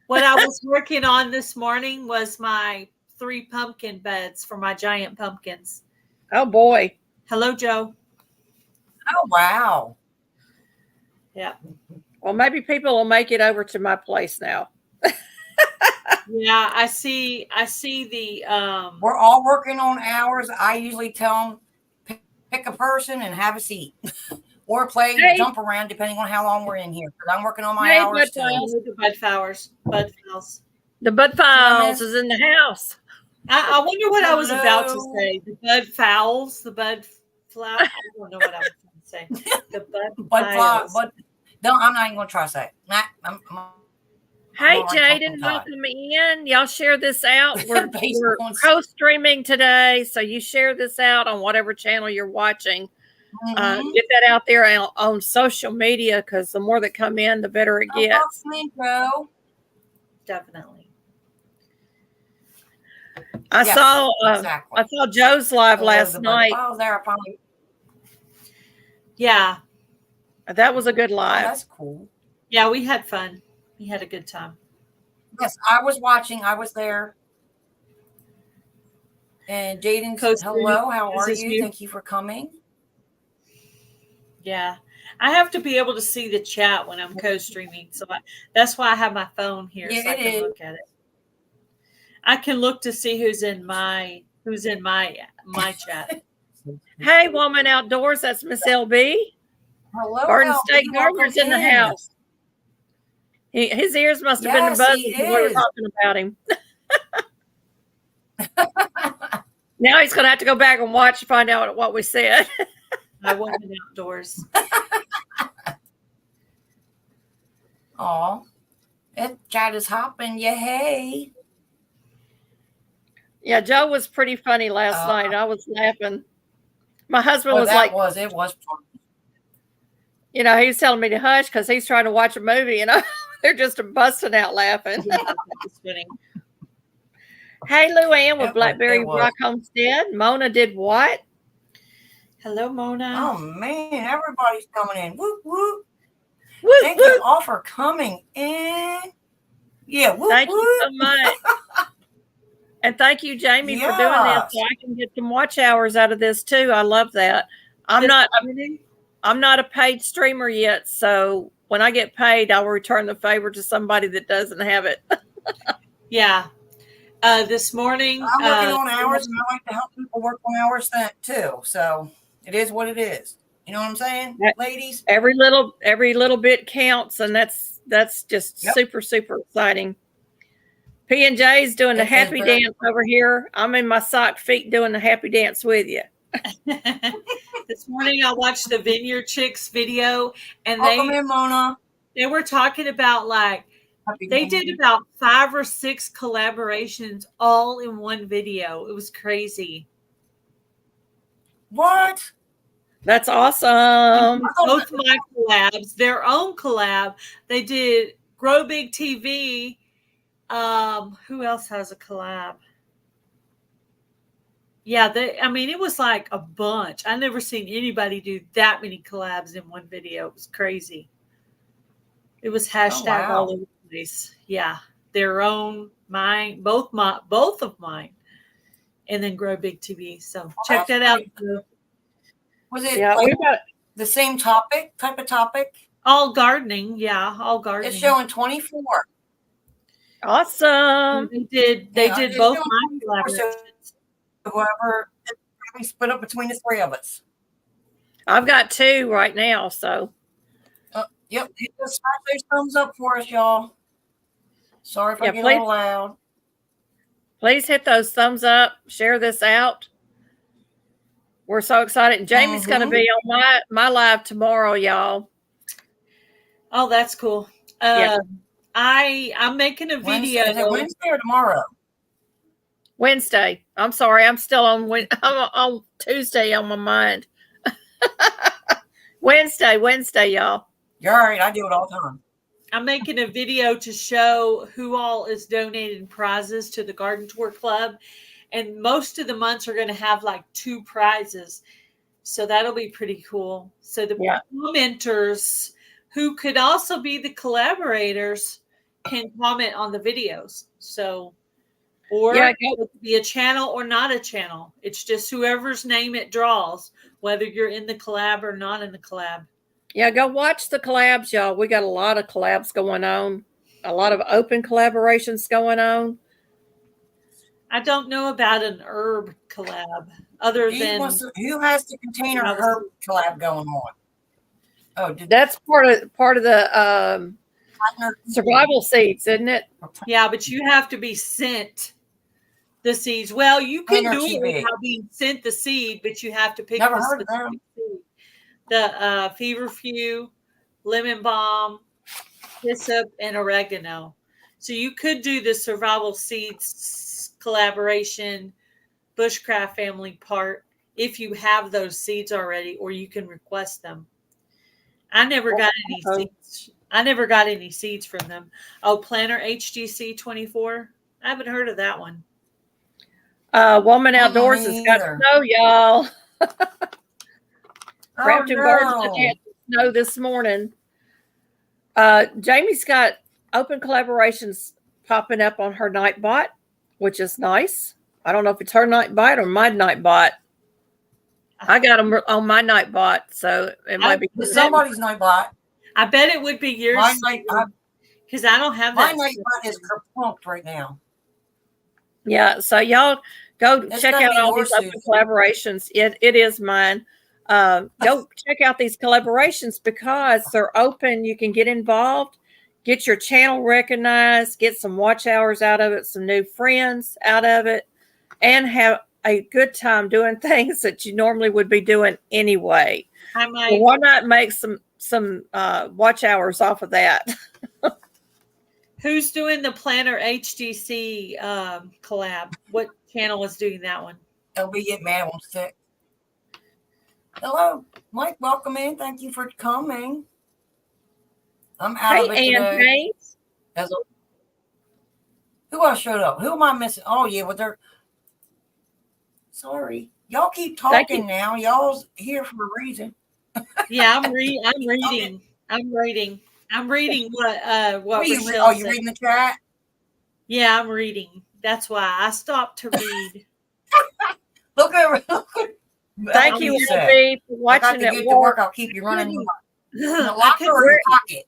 What I was working on this morning was my 3 pumpkin beds for my giant pumpkins. Oh boy. Hello, Joe. Oh wow. Yeah. Well, maybe people will make it over to my place now. Yeah, I see the we're all working on hours. I usually tell them pick a person and have a seat. Or play jump around depending on how long we're in here. Because I'm working on my hours too. The Bud Files. The Bud Files is in the house. I wonder what I was about to say. The Bud Fowls, the Bud Flower. I don't know what I was going to say. The Bud Files. No, I'm not even going to try to say it. Hey, Jaden, welcome in. Y'all share this out. We're co-streaming today, so you share this out on whatever channel you're watching. Mm-hmm. Get that out there on social media because the more that come in, the better it gets. Definitely. I saw Joe's live last night. Yeah, that was a good live. Oh, that's cool. Yeah, we had fun. We had a good time. Yes, I was watching. I was there. And Jaden, hello. How are you? Thank you for coming. Yeah, I have to be able to see the chat when I'm co-streaming, so that's why I have my phone here so I can look at it. I can look to see who's in my chat. Hey, Woman Outdoors, that's Miss LB. Hello, Garden LB, State Gardener's in the house. His ears must have been buzzing when we were talking about him. Now he's going to have to go back and watch to find out what we said. I Woman Outdoors. Aw, that chat is hopping. Yeah, hey. Yeah, Joe was pretty funny last night. I was laughing. My husband was like, it was fun. You know, he was telling me to hush because he's trying to watch a movie, and they're just busting out laughing. Yeah, that's funny. Hey, Luann with Blackberry Rock Homestead. Mona did what? Hello, Mona. Oh, man, everybody's coming in. Whoop, whoop. Whoop, Thank whoop. you all for coming in. Yeah, whoop, Thank whoop. you so much. And thank you, Jamie, for doing this so I can get some watch hours out of this too. I love that. I'm not a paid streamer yet, so when I get paid, I will return the favor to somebody that doesn't have it. Yeah. This morning, I'm working on hours, and I like to help people work on hours too. So it is what it is. You know what I'm saying, ladies? Every little bit counts, and that's just super, super exciting. P&J's doing the happy dance over here. I'm in my sock feet doing the happy dance with you. This morning I watched the Vineyard Chicks video, and Mona. They were talking about they did about 5 or 6 collaborations all in one video. It was crazy. What? That's awesome. Both my collabs, their own collab. They did Grow Big TV. Who else has a collab? Yeah, it was like a bunch. I never seen anybody do that many collabs in one video. It was crazy. It was hashtag all over the place. Yeah, their own, mine, both of mine, and then Grow Big TV. So check that out. Was it the same type of topic? All gardening, yeah, all gardening. It's showing 24. Awesome. They did both my collaborations. Whoever, we split up between the 3 of us. I've got 2 right now, so. Yep, just smash those thumbs up for us, y'all. Sorry if I get a little loud. Please hit those thumbs up. Share this out. We're so excited. And Jamie's going to be on my live tomorrow, y'all. Oh, that's cool. I'm making a video. Is it Wednesday or tomorrow? Wednesday. I'm sorry. I'm still on Tuesday on my mind. Wednesday, y'all. You're all right. I do it all the time. I'm making a video to show who all is donating prizes to the Garden Tour Club. And most of the months are going to have like 2 prizes. So that'll be pretty cool. So the commenters who could also be the collaborators can comment on the videos. So, or it could be a channel or not a channel. It's just whoever's name it draws, whether you're in the collab or not in the collab. Yeah, go watch the collabs, y'all. We got a lot of collabs going on. A lot of open collaborations going on. I don't know about an herb collab other than who has the container herb collab going on. Oh, that's part of the survival seeds, isn't it? Yeah, but you have to be sent the seeds. Well, you can do it without being sent the seed, but you have to pick the specific seed. The feverfew, lemon balm, hyssop, and oregano. So you could do the survival seeds collaboration bushcraft family part if you have those seeds already, or you can request them. I never got any seeds. I never got any seeds from them. Oh, Planner HGC 24. I haven't heard of that one. Woman Outdoors has got snow, y'all. Brampton Gardens had snow this morning. Jamie's got open collaborations popping up on her Nightbot, which is nice. I don't know if it's her Nightbot or my Nightbot. I got them on my Nightbot, so it might be Somebody's Nightbot. I bet it would be yours. Because I don't have that. My Nightbot is pumped right now. Yeah, so y'all go check out all these open collaborations. It is mine. Go check out these collaborations because they're open. You can get involved, get your channel recognized, get some watch hours out of it, some new friends out of it, and have a good time doing things that you normally would be doing anyway. I might. So why not make some watch hours off of that? Who's doing the Planner HDC collab? What channel is doing that one? LB Get Mad on Stick. Hello, Mike. Welcome in. Thank you for coming. I'm out of it today. Who else showed up? Who am I missing? Oh yeah, well they're sorry. Y'all keep talking now. Y'all's here for a reason. Yeah, I'm reading. I'm reading what you reading the chat? Yeah, I'm reading. That's why I stopped to read. Look at Thank you, LB, for watching it work. I'll keep you running in the locker or your pocket.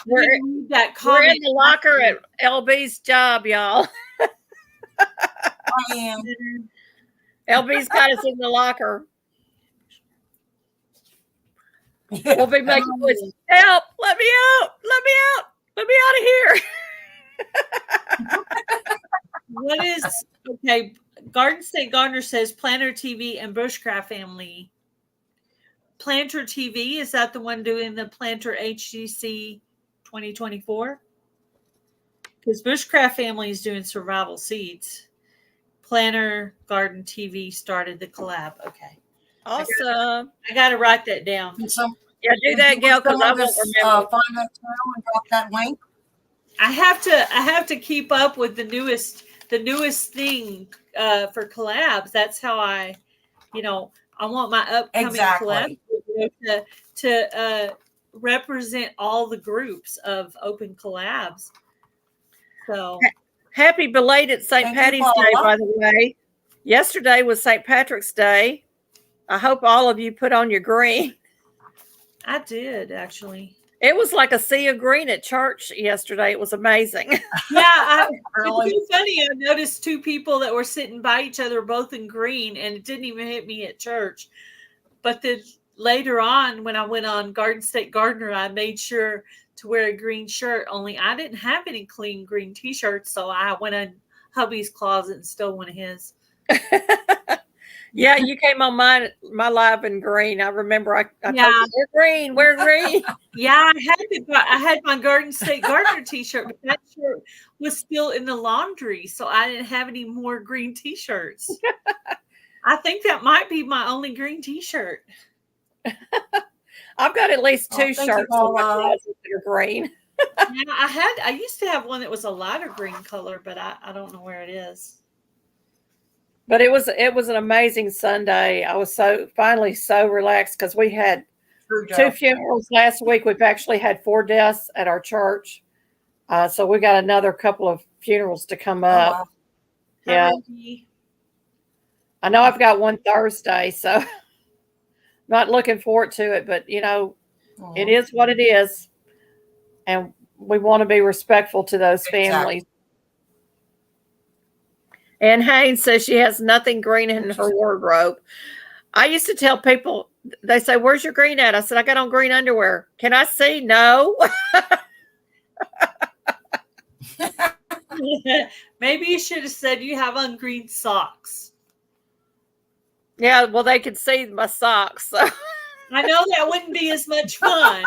We're in the locker at LB's job, y'all. I am. LB's got us in the locker. We'll be making noises. Help! Let me out! Let me out! Let me out of here! What is okay? Garden State Gardener says Planter TV and Bushcraft Family. Planter TV, is that the one doing the Planter HGC 2024? Because Bushcraft Family is doing survival seeds. Planter Garden TV started the collab. Okay. Awesome. I got to write that down. Yeah, do that, Gail, because I won't remember. Find that channel and drop that link. I have to keep up with the newest thing for collabs. That's how I want my upcoming collab to represent all the groups of open collabs. So happy belated St. Patty's Day, by the way. Yesterday was St. Patrick's Day. I hope all of you put on your green. I did, actually. It was like a sea of green at church yesterday. It was amazing. Yeah, it's funny. I noticed two people that were sitting by each other, both in green, and it didn't even hit me at church. But then later on, when I went on Garden State Gardener, I made sure to wear a green shirt. Only I didn't have any clean green T-shirts, so I went in hubby's closet and stole one of his. Yeah, you came on my live in green. I remember I told you, wear green. Yeah, I had my Garden State Gardener T-shirt, but that shirt was still in the laundry, so I didn't have any more green T-shirts. I think that might be my only green T-shirt. I've got at least two shirts in my closet that are green. Yeah, I used to have one that was a lighter green color, but I don't know where it is. But it was an amazing Sunday. I was finally so relaxed because we had 2 funerals last week. We've actually had 4 deaths at our church. So we got another couple of funerals to come up. Yeah. I know I've got one Thursday, so not looking forward to it, but it is what it is. And we want to be respectful to those families. And Haynes says she has nothing green in her wardrobe. I used to tell people, they say, "Where's your green at?" I said, "I got on green underwear." Can I see? No. Maybe you should have said you have on green socks. Yeah, well, they could see my socks. So. I know that wouldn't be as much fun.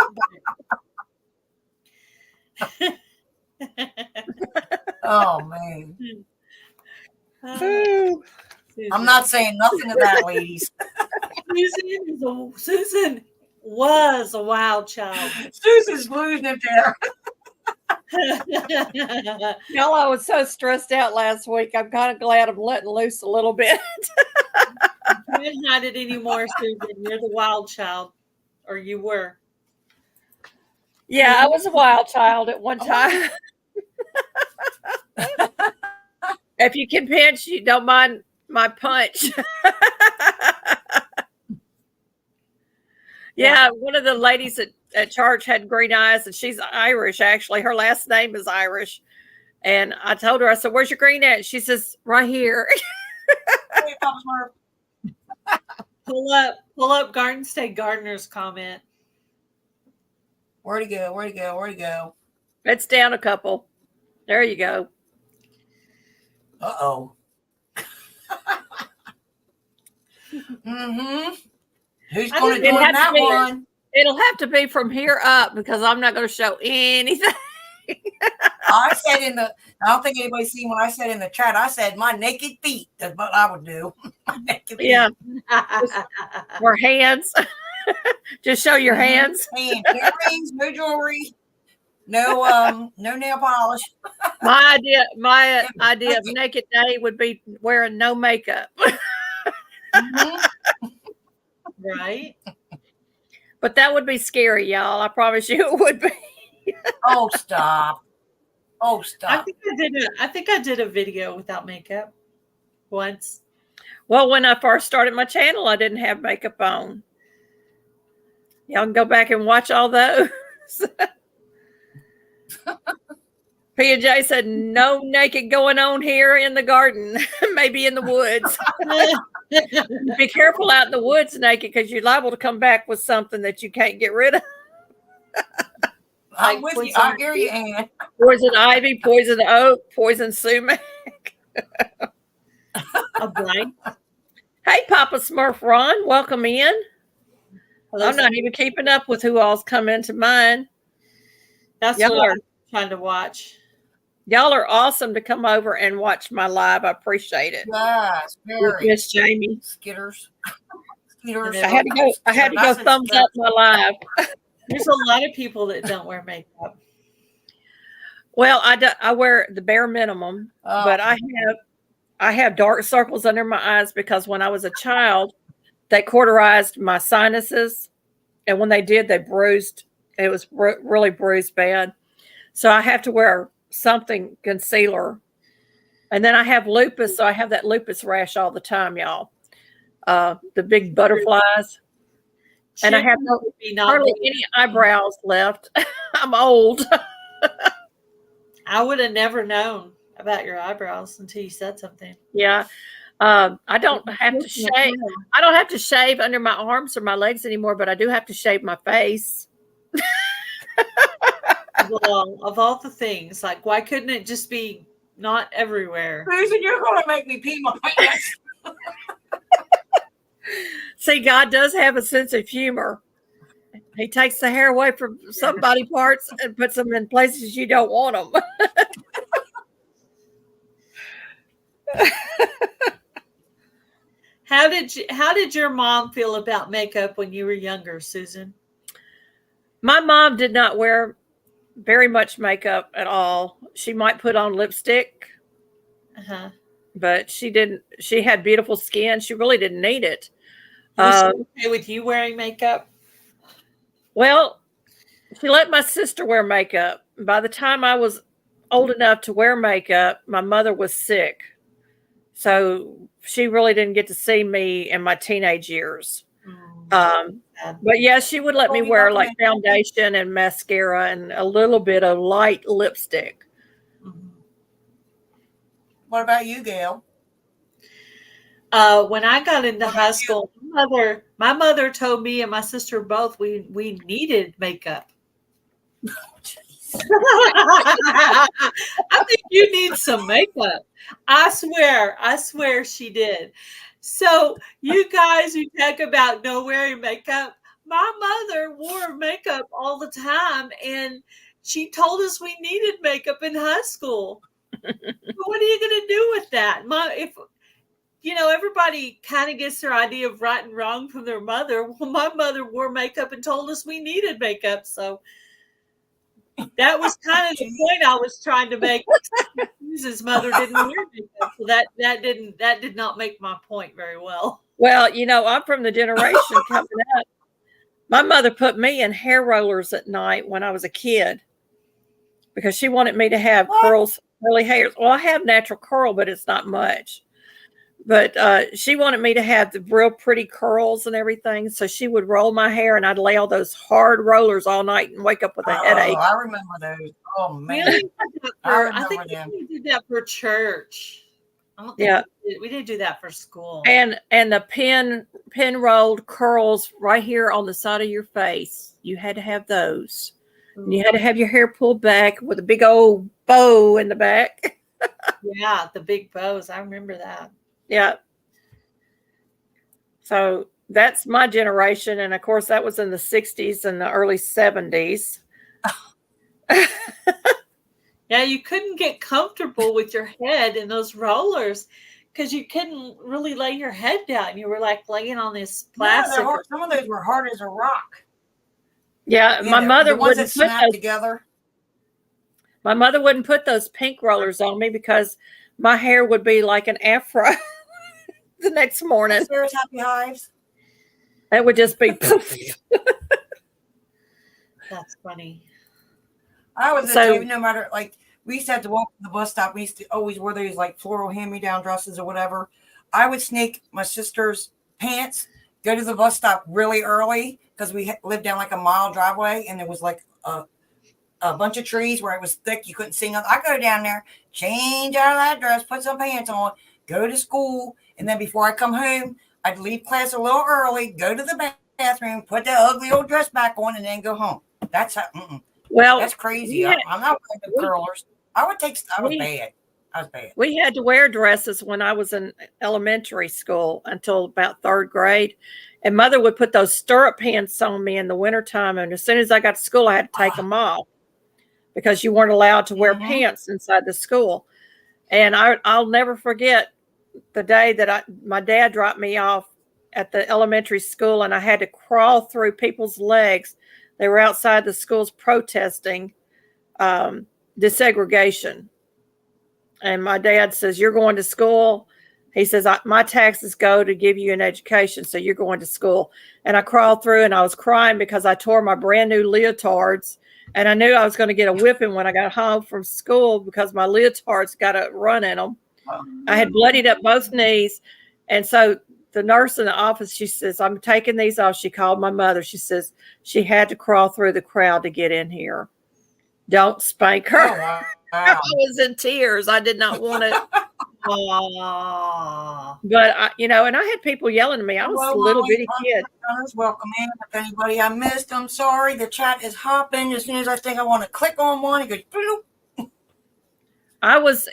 Oh, man. I'm not saying nothing to that, ladies. Susan was a wild child. Susan's losing it there. Y'all, I was so stressed out last week. I'm kind of glad I'm letting loose a little bit. You didn't hide it anymore, Susan. You're the wild child, or you were. Yeah, I was a wild child at one time. If you can pinch, you don't mind my punch. Yeah, one of the ladies at church had green eyes, and she's Irish, actually. Her last name is Irish. And I told her, I said, where's your green at? She says, right here. Hey, Papa Smurf. Pull up Garden State Gardener's comment. Where'd he go? Where'd he go? Where'd he go? It's down a couple. There you go. Uh-oh. Mm-hmm. Who's I going to didn't do have that to be- one? It'll have to be from here up because I'm not going to show anything. I said I don't think anybody's seen what I said in the chat. I said my naked feet. That's what I would do. My naked feet. Yeah. Or hands. Just show your hands. And no rings, no jewelry, no nail polish. My idea of naked day would be wearing no makeup. Mhm. Right? But that would be scary, y'all. I promise you it would be. Oh, stop. Oh, I stop. think I did a video without makeup once. Well, when I first started my channel, I didn't have makeup on. Y'all can go back and watch all those. P&J said, no naked going on here in the garden, maybe in the woods. Be careful out in the woods naked because you're liable to come back with something that you can't get rid of. I'm with you. I hear you, Ann. Poison ivy, poison oak, poison sumac. A blank. Hey, Papa Smurf Ron, welcome in. I'm not even keeping up with who all's come into mine. That's Y'all what are, I'm trying to watch. y'all are awesome to come over and watch my live. I appreciate it. Yes, very. Miss Jamie. Skitters. Skitters. I had to go thumbs up my live. There's a lot of people that don't wear makeup. Well, I wear the bare minimum, Oh. but I have dark circles under my eyes because when I was a child, they cauterized my sinuses, and when they did, they bruised. It was really bruised bad. So I have to wear something concealer, and then I have lupus, so I have that lupus rash all the time, y'all. The big butterflies, and I have hardly any eyebrows left. I'm old. I would have never known about your eyebrows until you said something. Yeah. I don't have to shave. I don't have to shave under my arms or my legs anymore, but I do have to shave my face. Well, of all the things, like, why couldn't it just be not everywhere? Susan, you're going to make me pee my pants. See, God does have a sense of humor. He takes the hair away from some body parts and puts them in places you don't want them. How did your mom feel about makeup when you were younger, Susan? My mom did not wear very much makeup at all. She might put on lipstick, but she didn't. She had beautiful skin. She really didn't need it. Was she okay with you wearing makeup? Well, she let my sister wear makeup. By the time I was old enough to wear makeup, my mother was sick. So she really didn't get to see me in my teenage years. But yeah, she would let me wear like foundation and mascara and a little bit of light lipstick. What about you, Gail? When I got into high school, my mother told me and my sister both we needed makeup. I think you need some makeup. I swear she did. So you guys who talk about no wearing makeup, my mother wore makeup all the time, and she told us we needed makeup in high school. But what are you going to do with that? If everybody kind of gets their idea of right and wrong from their mother. Well, my mother wore makeup and told us we needed makeup, so that was kind of the point I was trying to make. Susan's mother didn't wear makeup, so that did not make my point very well. Well, I'm from the generation coming up. My mother put me in hair rollers at night when I was a kid because she wanted me to have curly hairs. Well, I have natural curl, but it's not much. But she wanted me to have the real pretty curls and everything. So she would roll my hair and I'd lay all those hard rollers all night and wake up with a headache. I remember those. Oh, man. I think we did that for church. I don't think we didn't do that for school. And the pin rolled curls right here on the side of your face. You had to have those. And you had to have your hair pulled back with a big old bow in the back. Yeah, the big bows. I remember that. Yeah. So that's my generation. And of course, that was in the 60s and the early 70s. Yeah, you couldn't get comfortable with your head in those rollers because you couldn't really lay your head down. You were like laying on this plastic. Yeah, some of those were hard as a rock. Yeah, my mother wouldn't put those together. My mother wouldn't put those pink rollers on me because my hair would be like an afro the next morning. Sarah's Happy Hives. It would just be. That's funny. I was no matter, like, we used to have to walk to the bus stop. We used to always wear those like floral hand-me-down dresses or whatever. I would sneak my sister's pants, go to the bus stop really early because we lived down like a mile driveway and there was like a bunch of trees where it was thick. You couldn't see nothing. I go down there, change out of that dress, put some pants on, go to school. And then before I come home, I'd leave class a little early, go to the bathroom, put that ugly old dress back on, and then go home. That's how, well, that's crazy. I'm not wearing the curlers. I was bad. I was bad. We had to wear dresses when I was in elementary school until about third grade. And mother would put those stirrup pants on me in the wintertime. And as soon as I got to school, I had to take them off because you weren't allowed to wear pants inside the school. And I'll never forget the day that my dad dropped me off at the elementary school and I had to crawl through people's legs. They were outside the schools protesting desegregation. And my dad says, "You're going to school." He says, "My taxes go to give you an education, so you're going to school." And I crawled through and I was crying because I tore my brand new leotards. And I knew I was going to get a whipping when I got home from school because my leotards got a run in them. I had bloodied up both knees. And so the nurse in the office, she says, "I'm taking these off." She called my mother. She says she had to crawl through the crowd to get in here. Don't spank her. Oh, wow. I was in tears. I did not want it. But, and I had people yelling at me. I was a little bitty kid. Welcome in. If anybody I missed, I'm sorry. The chat is hopping. As soon as I think I want to click on one, it goes, bloop. If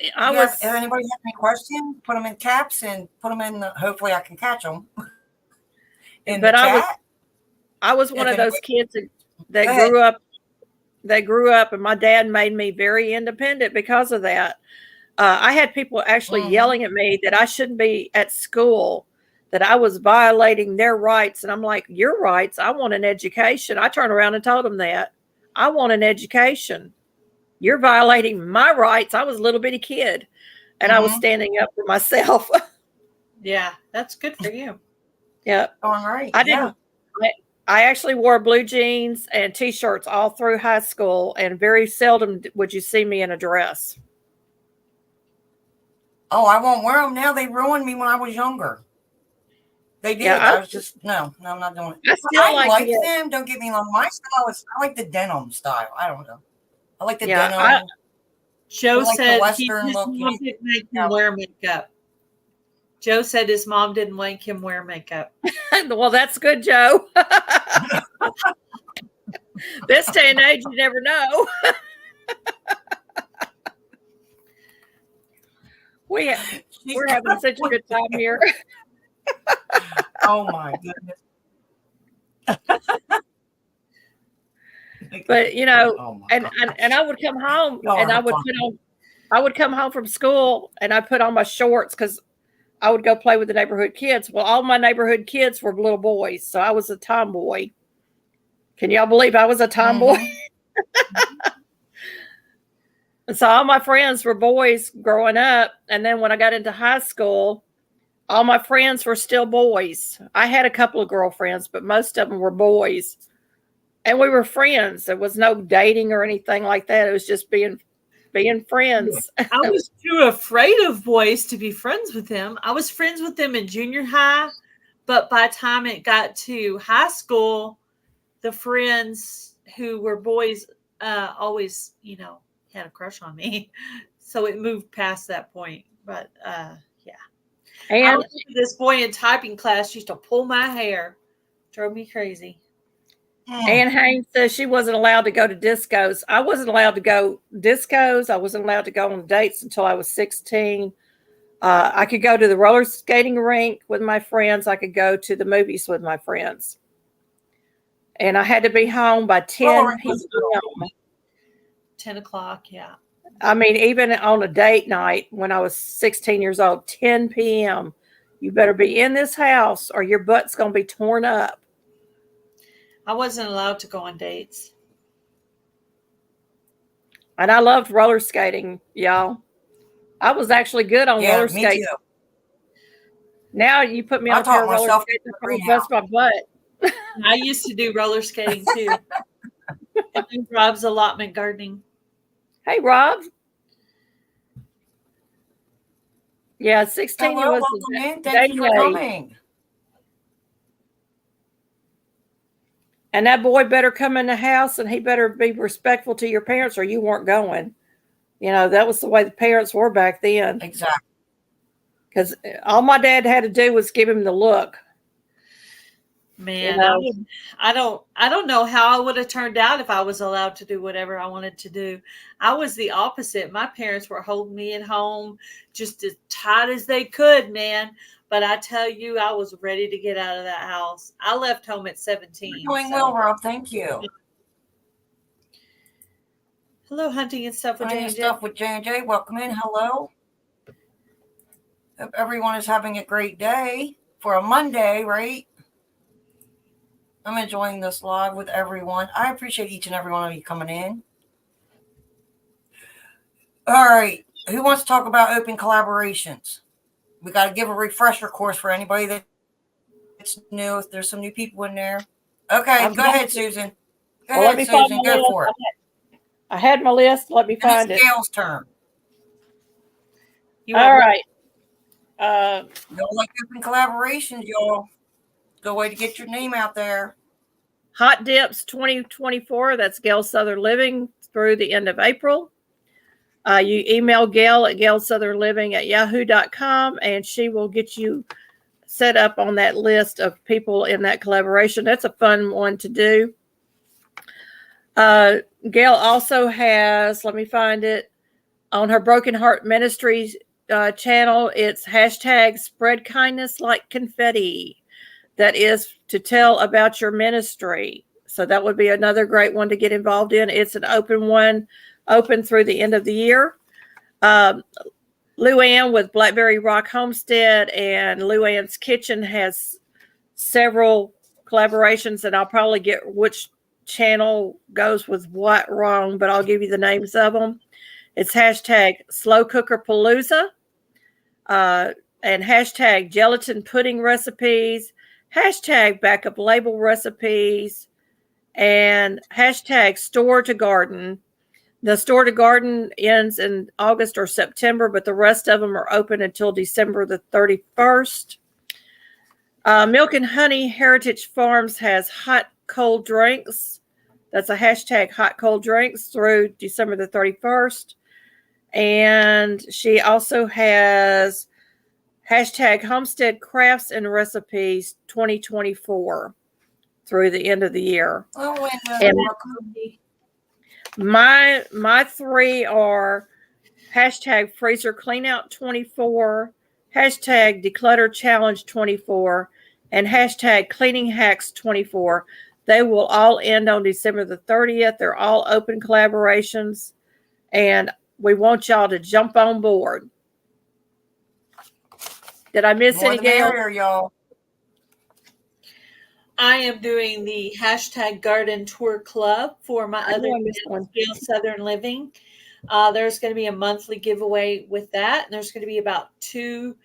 anybody has any questions, put them in caps and put them in. Hopefully, I can catch them. I was one of those kids that grew up. They grew up, and my dad made me very independent because of that. I had people actually yelling at me that I shouldn't be at school, that I was violating their rights. And I'm like, your rights? I want an education. I turned around and told them that. I want an education. You're violating my rights. I was a little bitty kid, and I was standing up for myself. Yeah, that's good for you. Yeah. All right. I actually wore blue jeans and T-shirts all through high school, and very seldom would you see me in a dress. Oh, I won't wear them now. They ruined me when I was younger. They did. Yeah, I was just, no, I'm not doing it. I like them. Don't get me wrong. My style I like the denim style. I don't know. I like the denim. Joe said his mom didn't make him wear makeup. Joe said his mom didn't make him wear makeup. Well, that's good, Joe. This day and age, you never know. We're having such a good time here. Oh my goodness. But and I would come home and I would come home from school and I'd put on my shorts because I would go play with the neighborhood kids. Well, all my neighborhood kids were little boys, so I was a tomboy. Can y'all believe I was a tomboy? And so all my friends were boys growing up. And then when I got into high school, all my friends were still boys. I had a couple of girlfriends, but most of them were boys. And we were friends. There was no dating or anything like that. It was just being being friends. I was too afraid of boys to be friends with them. I was friends with them in junior high, but by the time it got to high school, the friends who were boys always, had a crush on me. So it moved past that point. But yeah. I And remember this boy in typing class used to pull my hair. Drove me crazy. Ann Haynes says she wasn't allowed to go to discos. I wasn't allowed to go discos. I wasn't allowed to go on dates until I was 16. I could go to the roller skating rink with my friends. I could go to the movies with my friends. And I had to be home by 10 p.m. 10 o'clock, yeah. I mean, even on a date night when I was 16 years old, 10 p.m., you better be in this house or your butt's going to be torn up. I wasn't allowed to go on dates. And I loved roller skating, y'all. I was actually good on roller skating. Me too. Now you put me on a pair of roller skates, I'm going to bust my butt. I used to do roller skating too. And Rob's allotment gardening. Hey, Rob. Yeah, 16 Hello, was welcome in. Thank you for coming. And that boy better come in the house and he better be respectful to your parents or you weren't going. That was the way the parents were back then. Exactly. Because all my dad had to do was give him the look. Man, I don't know how I would have turned out if I was allowed to do whatever I wanted to do. I was the opposite. My parents were holding me at home just as tight as they could, man. But I tell you, I was ready to get out of that house. I left home at 17. You're doing well, Rob. Thank you. Hello, Hunting and Stuff with J&J. Welcome in. Hello. Hope everyone is having a great day for a Monday, right? I'm enjoying this live with everyone. I appreciate each and every one of you coming in. All right. Who wants to talk about open collaborations? We got to give a refresher course for anybody that's new. If there's some new people in there. Okay, go ahead, Susan. Go ahead, Susan. Go for it. I had my list. Let me find it. It's Gail's turn. All right. Y'all like open collaborations, y'all. Good way to get your name out there. Hot Dips 2024. That's Gail Southern Living through the end of April. You email Gail at gailsouthernliving@yahoo.com and she will get you set up on that list of people in that collaboration. That's a fun one to do. Gail also has, let me find it, on her Broken Heart Ministries channel, it's hashtag spread kindness like confetti. That is to tell about your ministry. So that would be another great one to get involved in. It's an open one, open through the end of the year. Lou Ann with Blackberry Rock Homestead and Lou Ann's Kitchen has several collaborations, and I'll probably get which channel goes with what wrong, but I'll give you the names of them. It's hashtag Slow Cooker Palooza, and hashtag Gelatin Pudding Recipes, hashtag Backup Label Recipes, and hashtag Store to Garden. The Store to Garden ends in August or September, but the rest of them are open until December the 31st. Milk and Honey Heritage Farms has hot cold drinks. That's a hashtag hot cold drinks through December the 31st. And she also has hashtag Homestead Crafts and Recipes 2024 through the end of the year. Oh, and my three are hashtag Freezer Cleanout 24, hashtag Declutter Challenge 24, and hashtag Cleaning Hacks 24. They will all end on December the 30th. They're all open collaborations, and we want y'all to jump on board. Did I miss any, Gail? Y'all. I am doing the hashtag Garden Tour Club for my other one, Gail Southern Living. There's going to be a monthly giveaway with that, and there's going to be about two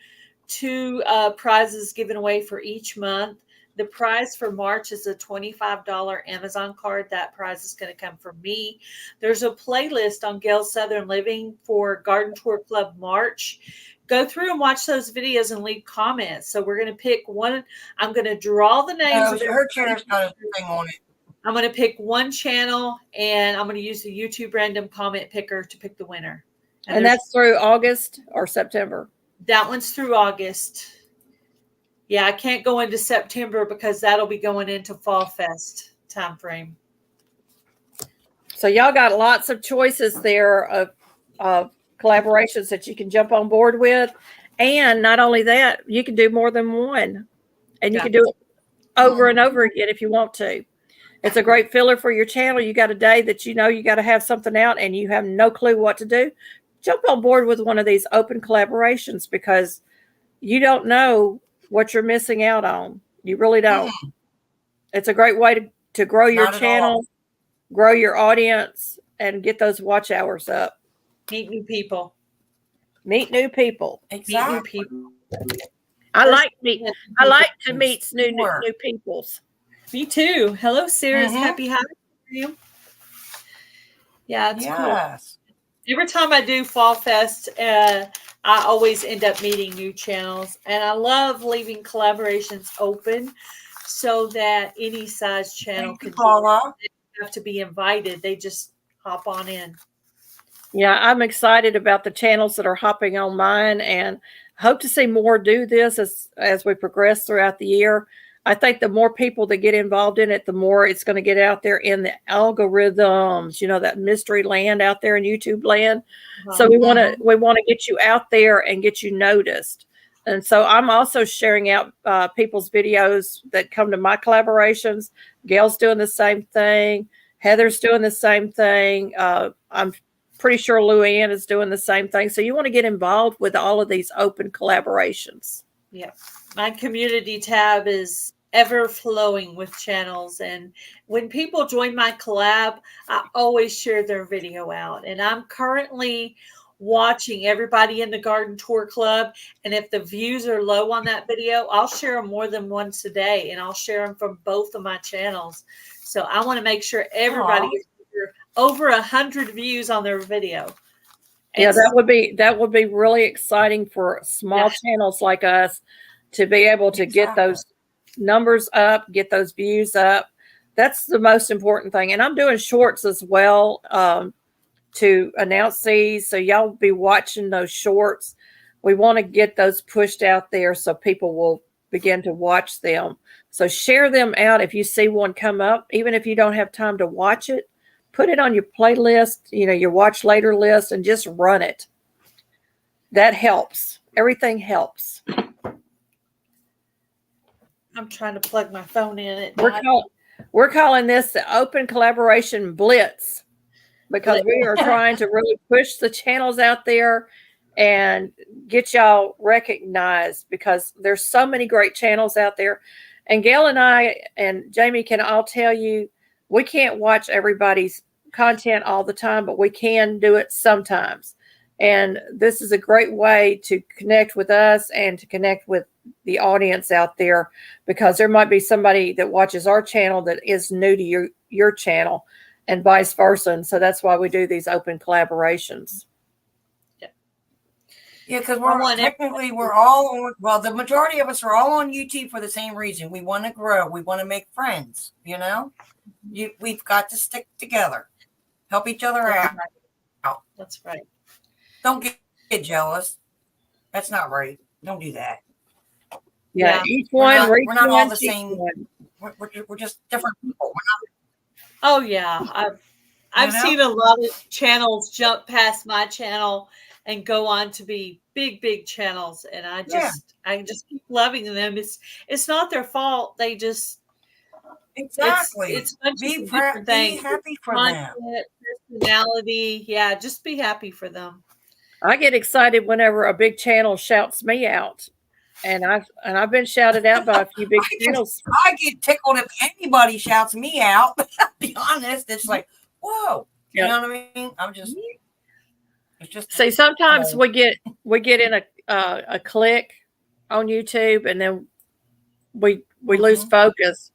prizes given away for each month. The prize for March is a $25 Amazon card. That prize is going to come from me. There's a playlist on Gail's Southern Living for Garden Tour Club March. Go through and watch those videos and leave comments. So we're going to pick one. I'm going to draw the names. Her chair's got a thing on it. I'm going to pick one channel, and I'm going to use the YouTube random comment picker to pick the winner. And that's through August or September? That one's through August. Yeah, I can't go into September because that'll be going into Fall Fest time frame. So y'all got lots of choices there of collaborations that you can jump on board with. And not only that, you can do more than one. And you can do it over and over again if you want to. It's a great filler for your channel. You got a day that you know you got to have something out and you have no clue what to do. Jump on board with one of these open collaborations because you don't know what you're missing out on. You really don't. It's a great way to grow your channel, grow your audience, and get those watch hours up. Meet new people. Meet new people. Exactly. Meet new people. I like to meet new peoples. Me too. Hello, Sarah. Happy Holidays for you. Yeah, it's cool. Every time I do Fall Fest, I always end up meeting new channels. And I love leaving collaborations open so that any size channel can have to be invited. They just hop on in. Yeah, I'm excited about the channels that are hopping on mine and hope to see more do this as we progress throughout the year. I think the more people that get involved in it, the more it's going to get out there in the algorithms, that mystery land out there in YouTube land. So we want to get you out there and get you noticed. And so I'm also sharing out people's videos that come to my collaborations. Gail's doing the same thing. Heather's doing the same thing. I'm pretty sure Luann is doing the same thing. So you want to get involved with all of these open collaborations. Yeah. My community tab is ever flowing with channels. And when people join my collab, I always share their video out. And I'm currently watching everybody in the Garden Tour Club. And if the views are low on that video, I'll share them more than once a day. And I'll share them from both of my channels. So I want to make sure everybody is over 100 views on their video. And yeah, that would be really exciting for small channels like us to be able to get those numbers up, get those views up. That's the most important thing. And I'm doing shorts as well to announce these. So y'all be watching those shorts. We want to get those pushed out there so people will begin to watch them. So share them out if you see one come up, even if you don't have time to watch it. Put it on your playlist, your watch later list, and just run it. That helps. Everything helps. I'm trying to plug my phone in. We're calling this the Open Collaboration Blitz because we are trying to really push the channels out there and get y'all recognized because there's so many great channels out there. And Gail and I and Jamie can all tell you, we can't watch everybody's content all the time, but we can do it sometimes. And this is a great way to connect with us and to connect with the audience out there because there might be somebody that watches our channel that is new to your channel and vice versa. And so that's why we do these open collaborations. Yeah, because we're all on, well, the majority of us are all on YouTube for the same reason. We want to grow. We want to make friends, we've got to stick together, help each other out. That's right. Don't get jealous. That's not right. Don't do that. Yeah, each one. We're not all the same. We're just different people. Oh yeah, I've seen a lot of channels jump past my channel and go on to be big channels, and I just keep loving them. It's not their fault. They just it's be happy for them. Personality, just be happy for them. I get excited whenever a big channel shouts me out, and I've been shouted out by a few big channels. I get tickled if anybody shouts me out. I'll be honest, it's like, whoa, you know what I mean? It's just see. Sometimes we get in a click on YouTube, and then we lose focus.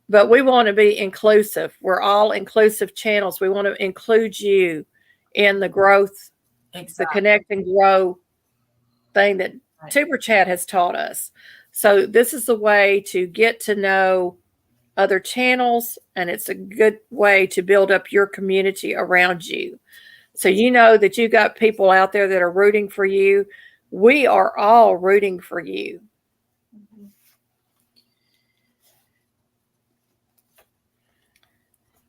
But we want to be inclusive. We're all inclusive channels. We want to include you in the growth, the connect and grow thing that Tuber Chat has taught us. So this is the way to get to know other channels, and it's a good way to build up your community around you. So you know that you got people out there that are rooting for you. We are all rooting for you.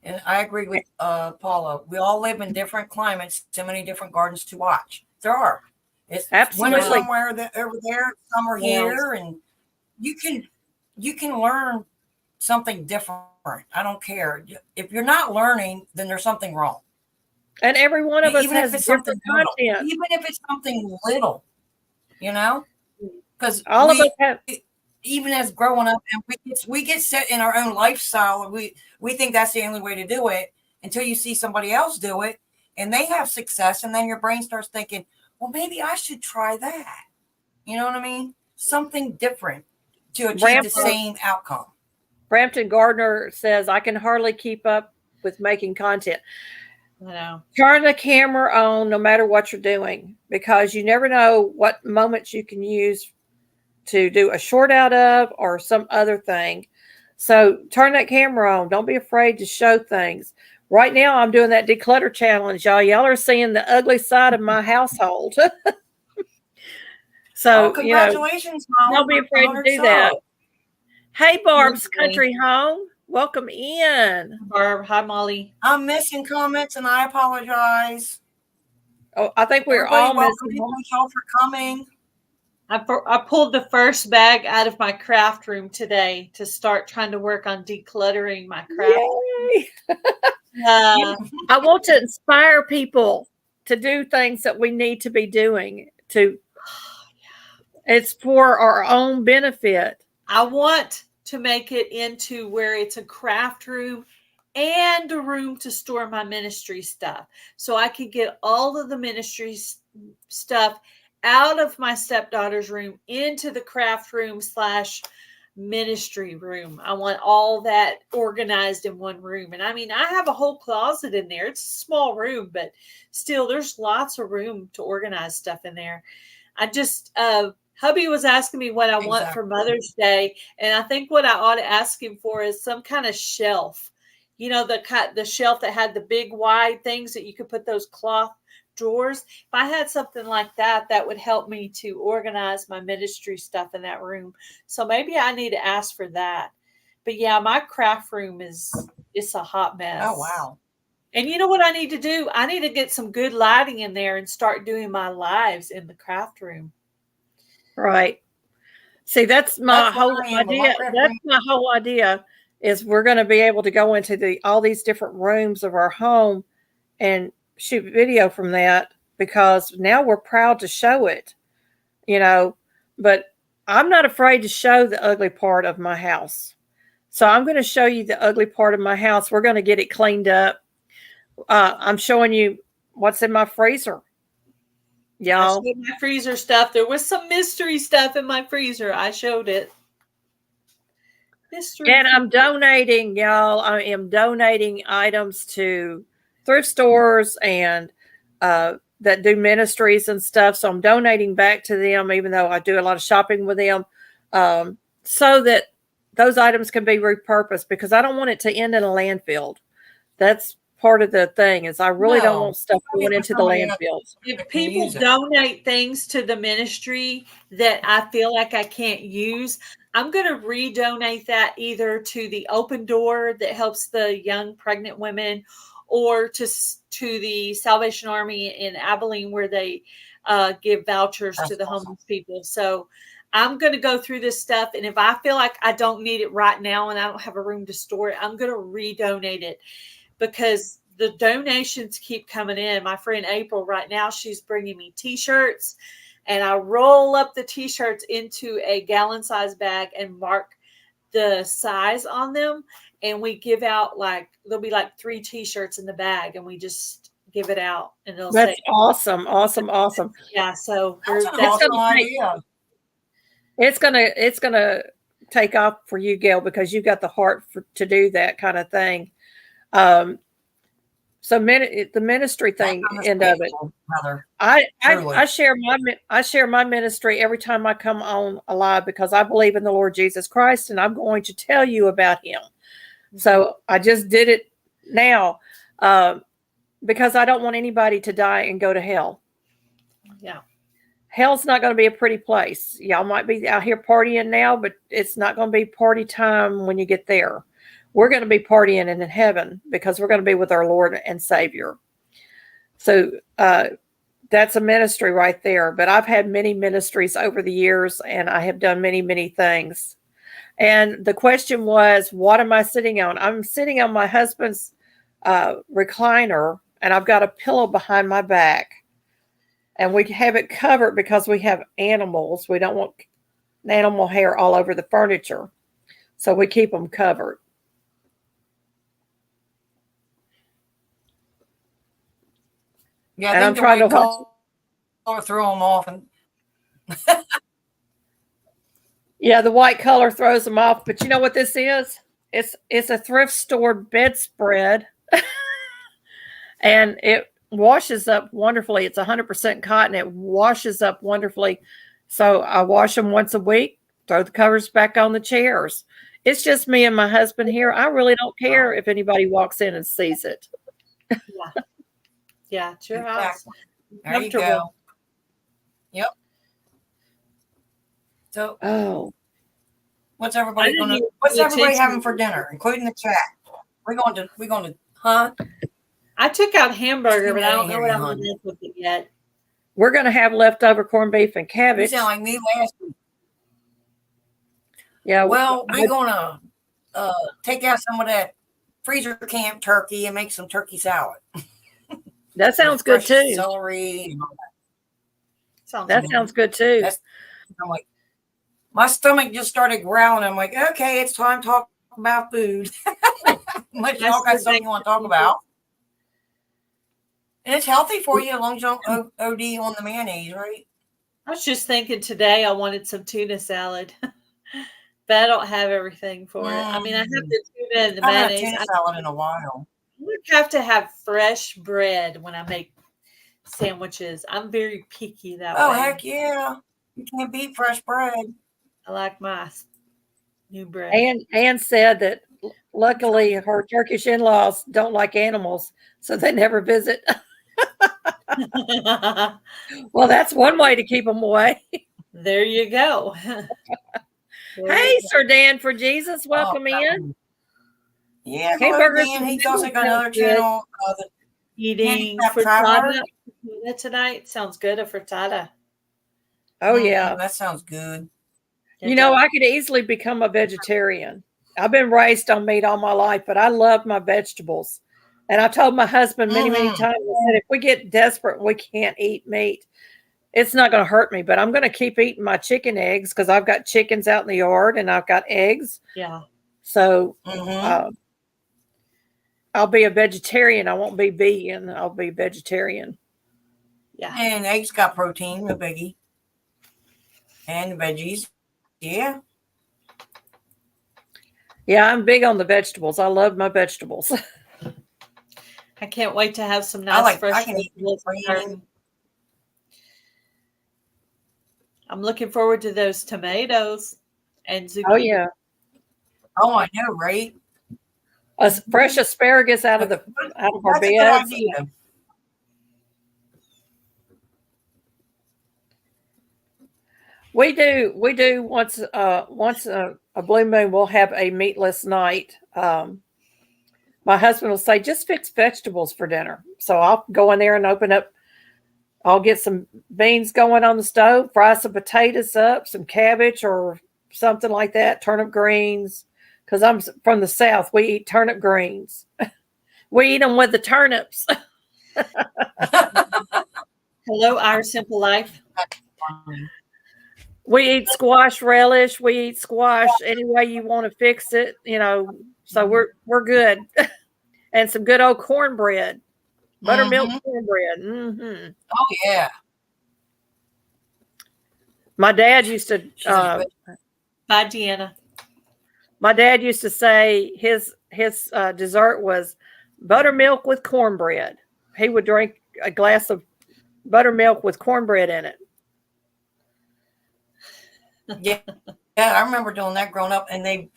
And I agree with Paula. We all live in different climates, so many different gardens to watch. There are. It's winter somewhere over there, summer here, and you can learn something different. I don't care. If you're not learning, then there's something wrong. And every one of us has different content. Even if it's something little, you know, because all of us have. Even as growing up, and we get set in our own lifestyle, and we think that's the only way to do it until you see somebody else do it and they have success, and then your brain starts thinking, well, maybe I should try that. You know what I mean? Something different to achieve the same outcome. Brampton Gardner says, I can hardly keep up with making content. No. Turn the camera on no matter what you're doing, because you never know what moments you can use to do a short out of or some other thing. So turn that camera on. Don't be afraid to show things. Right now, I'm doing that declutter challenge, y'all. Y'all are seeing the ugly side of my household. So, congratulations, Mom. Don't be afraid to do that. Hey, Barb's Country Home. Welcome in. Barb, hi, Molly. I'm missing comments, and I apologize. Oh, I think we're all missing. Thank y'all for coming. I pulled the first bag out of my craft room today to start trying to work on decluttering my craft. I want to inspire people to do things that we need to be doing. It's for our own benefit. I want to make it into where it's a craft room and a room to store my ministry stuff. So I could get all of the ministry stuff out of my stepdaughter's room into the craft room / ministry room. I want all that organized in one room. And I mean, I have a whole closet in there. It's a small room, but still there's lots of room to organize stuff in there. I just, hubby was asking me what I want for Mother's Day. And I think what I ought to ask him for is some kind of shelf. You know, the shelf that had the big wide things that you could put those cloth drawers. If I had something like that, that would help me to organize my ministry stuff in that room. So maybe I need to ask for that. But yeah, my craft room it's a hot mess. Oh, wow. And you know what I need to do? I need to get some good lighting in there and start doing my lives in the craft room. Right. See, that's my whole idea. That's my whole idea is we're going to be able to go into all these different rooms of our home and shoot video from that, because now we're proud to show it, but I'm not afraid to show the ugly part of my house. So I'm going to show you the ugly part of my house. We're going to get it cleaned up. I'm showing you what's in my freezer. Y'all, I showed my freezer stuff. There was some mystery stuff in my freezer. I showed it. Mystery. And I'm donating, y'all. I am donating items to thrift stores and that do ministries and stuff. So I'm donating back to them, even though I do a lot of shopping with them, so that those items can be repurposed, because I don't want it to end in a landfill. That's part of the thing, is I really don't want stuff going into the landfills. If people donate things to the ministry that I feel like I can't use, I'm going to redonate that either to the Open Door that helps the young pregnant women, or to the Salvation Army in Abilene, where they give vouchers to the homeless people. So I'm going to go through this stuff. And if I feel like I don't need it right now and I don't have a room to store it, I'm going to redonate it, because the donations keep coming in. My friend April right now, she's bringing me t-shirts, and I roll up the t-shirts into a gallon size bag and mark the size on them. And we give out there'll be 3 t-shirts in the bag, and we just give it out. And they'll That's awesome. Yeah. So that's an awesome idea. It's gonna take off for you, Gail, because you've got the heart to do that kind of thing. So the ministry thing end of it. Mother. I share my ministry every time I come on alive because I believe in the Lord Jesus Christ and I'm going to tell you about him. So I just did it now because I don't want anybody to die and go to hell. Yeah. Hell's not going to be a pretty place. Y'all might be out here partying now, but it's not going to be party time when you get there. We're going to be partying in heaven because we're going to be with our Lord and Savior. So that's a ministry right there. But I've had many ministries over the years and I have done many, many things. And the question was, what am I sitting on? I'm sitting on my husband's recliner and I've got a pillow behind my back. And we have it covered because we have animals. We don't want animal hair all over the furniture. So we keep them covered. Yeah, and I'm trying to throw them off. And yeah, the white color throws them off. But you know what this is? It's a thrift store bedspread. And it washes up wonderfully. It's 100% cotton. It washes up wonderfully. So I wash them once a week, throw the covers back on the chairs. It's just me and my husband here. I really don't care if anybody walks in and sees it. Yeah. Yeah, it's your house. There you go. Yep. So, what's everybody having for dinner, including the chat? We're going to, huh? I took out hamburger, but I don't know what I'm going to do with it yet. We're going to have leftover corned beef and cabbage. You sound like me last week. Yeah. Well, we're going to take out some of that freezer camp turkey and make some turkey salad. That sounds good too. Celery. And all that. Sounds good too. I'm like, my stomach just started growling. I'm like, okay, it's time to talk about food. Unless y'all got something you want to talk about. And it's healthy for you as long as you don't OD on the mayonnaise, right? I was just thinking today I wanted some tuna salad. But I don't have everything for it. I mean, I have the tuna and the mayonnaise. I haven't had tuna salad in a while. I would have to have fresh bread when I make sandwiches. I'm very picky that way. Oh, heck yeah. You can't beat fresh bread. I like my new bread. Anne said that luckily her Turkish in-laws don't like animals, so they never visit. Well, that's one way to keep them away. There you go. Hey, Sir Dan for Jesus, welcome in. Yeah, Dan. He's also got another channel. Eating frittata tonight. Sounds good, a frittata. Oh, yeah. That sounds good. You know, I could easily become a vegetarian. I've been raised on meat all my life, but I love my vegetables. And I told my husband many, many times, I said, if we get desperate and we can't eat meat, it's not going to hurt me, but I'm going to keep eating my chicken eggs because I've got chickens out in the yard and I've got eggs. Yeah. So I'll be a vegetarian. I won't be vegan. I'll be vegetarian. Yeah. And eggs got protein, no biggie. And veggies. Yeah. Yeah, I'm big on the vegetables. I love my vegetables. I can't wait to have some nice fresh vegetables. I'm looking forward to those tomatoes and zucchini. Oh, yeah. Oh, I know, right? A fresh asparagus out of our beds. We do once a blue moon we'll have a meatless night. My husband will say, just fix vegetables for dinner. So I'll go in there and I'll get some beans going on the stove, fry some potatoes up, some cabbage or something like that, turnip greens. Because I'm from the South, we eat turnip greens. We eat them with the turnips. Hello, Our Simple Life. We eat squash relish. We eat squash any way you want to fix it, So we're good. And some good old cornbread, buttermilk cornbread. Mm-hmm. Oh yeah. My dad used to. Bye, Deanna. My dad used to say his dessert was buttermilk with cornbread. He would drink a glass of buttermilk with cornbread in it. Yeah, I remember doing that growing up, and they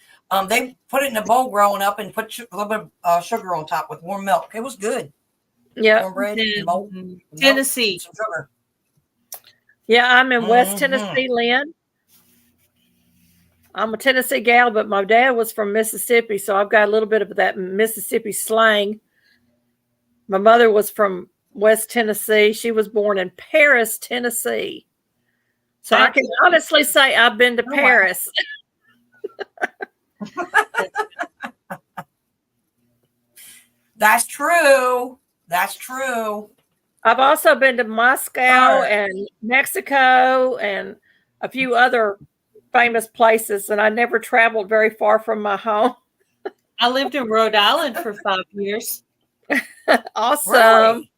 put it in a bowl growing up and put a little bit of sugar on top with warm milk. It was good. Yeah, Cornbread and milk, Tennessee. some sugar. yeah. I'm in West Mhm. Tennessee, Lynn. I'm a Tennessee gal, but my dad was from Mississippi, so I've got a little bit of that Mississippi slang. My mother was from West Tennessee. She was born in Paris, Tennessee. So I can honestly say I've been to Paris. That's true. That's true. I've also been to Moscow and Mexico and a few other famous places, and I never traveled very far from my home. I lived in Rhode Island for 5 years. Awesome. Really?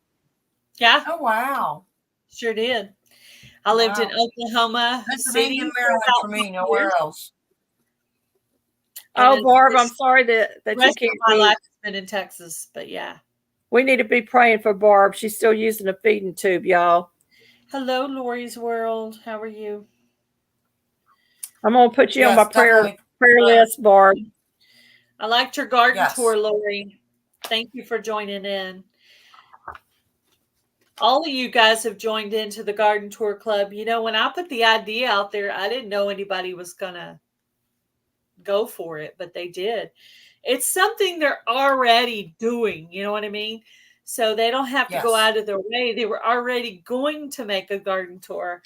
Yeah, Oh, wow. sure did. I lived in Wow. Oklahoma City. Pennsylvania, Maryland for me, nowhere else. Oh, Barb, I'm sorry that you Rest of can't my be. life has been in Texas, but yeah. We need to be praying for Barb. She's still using a feeding tube, y'all. Hello, Lori's World. How are you? I'm gonna put you on Yes, my prayer definitely. list, Barb. I liked your garden Yes. tour, Lori. Thank you for joining in. All of you guys have joined into the garden tour club. You know, when I put the idea out there, I didn't know anybody was gonna go for it, but they did. It's something they're already doing, you know what I mean? So they don't have to go Yes. out of their way. They were already going to make a garden tour,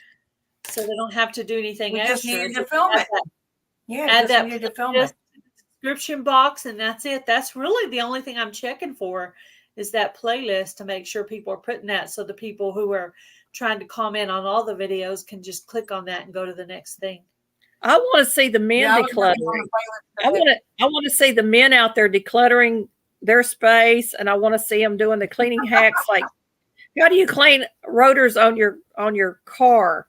so they don't have to do anything We extra. just needed to Just film add it. that- Yeah, add just that needed to film just it. description box, and that's it. That's really the only thing I'm checking for is that playlist to make sure people are putting that, so the people who are trying to comment on all the videos can just click on that and go to the next thing. I want to see the men Yeah, I was working decluttering. on a playlist. I want to see the men out there decluttering their space, and I want to see them doing the cleaning hacks. Like, how do you clean rotors on your car?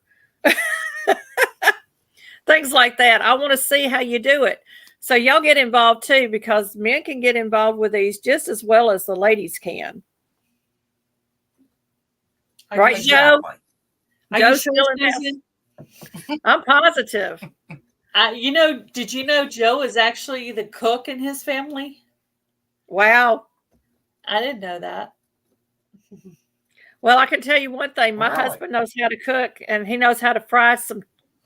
Things like that. I want to see how you do it. So y'all get involved too, because men can get involved with these just as well as the ladies can. Right, Joe? Exactly. Are Joe's you still sure, in there. Susan? I'm positive. Did you know Joe is actually the cook in his family? Wow. I didn't know that. Well, I can tell you one thing. My Really? husband knows how to cook, and he knows how to fry some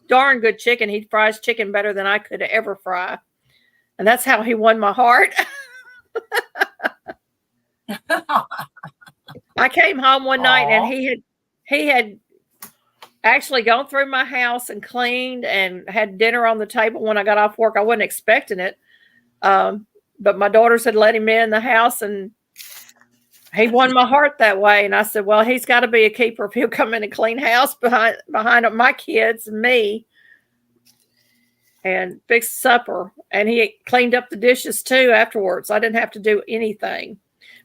darn good chicken. He fries chicken better than I could ever fry. And that's how he won my heart. I came home one night and he had actually gone through my house and cleaned and had dinner on the table when I got off work. I wasn't expecting it. But my daughters had let him in the house, and he won my heart that way. And I said, well, he's got to be a keeper if he'll come in and clean house behind my kids and me and fix supper. And he cleaned up the dishes too afterwards. I didn't have to do anything.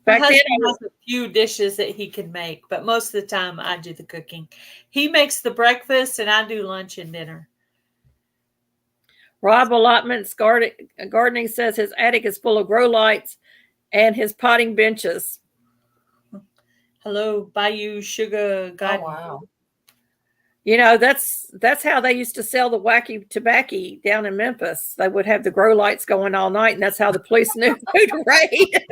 My Back then, husband has a few dishes that he can make, but most of the time I do the cooking. He makes the breakfast and I do lunch and dinner. Rob Allotments Gardening says his attic is full of grow lights and his potting benches. Hello, Bayou Sugar Oh, Garden. wow. You know, that's how they used to sell the wacky tobacco down in Memphis. They would have the grow lights going all night, and that's how the police knew who to raid.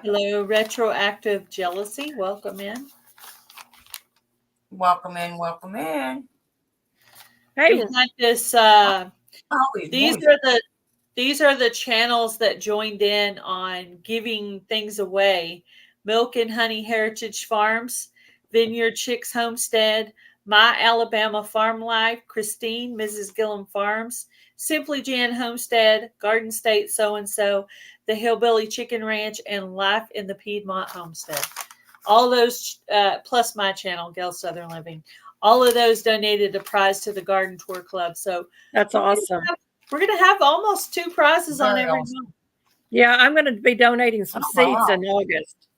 Hello, Retroactive Jealousy. Welcome in. Welcome in. Welcome in. Hey, We had this. Always These are the channels that joined in on giving things away. Milk and Honey Heritage Farms, Vineyard Chicks Homestead, My Alabama Farm Life, Christine, Mrs. Gillum Farms, Simply Jan Homestead, Garden State So-and-so, the Hillbilly Chicken Ranch, and Life in the Piedmont Homestead. All those, plus my channel, Gail Southern Living. All of those donated a prize to the Garden Tour Club. So that's awesome. we're going to have almost 2 prizes on Very every awesome. month. Yeah, I'm going to be donating some Oh, seeds wow. in August.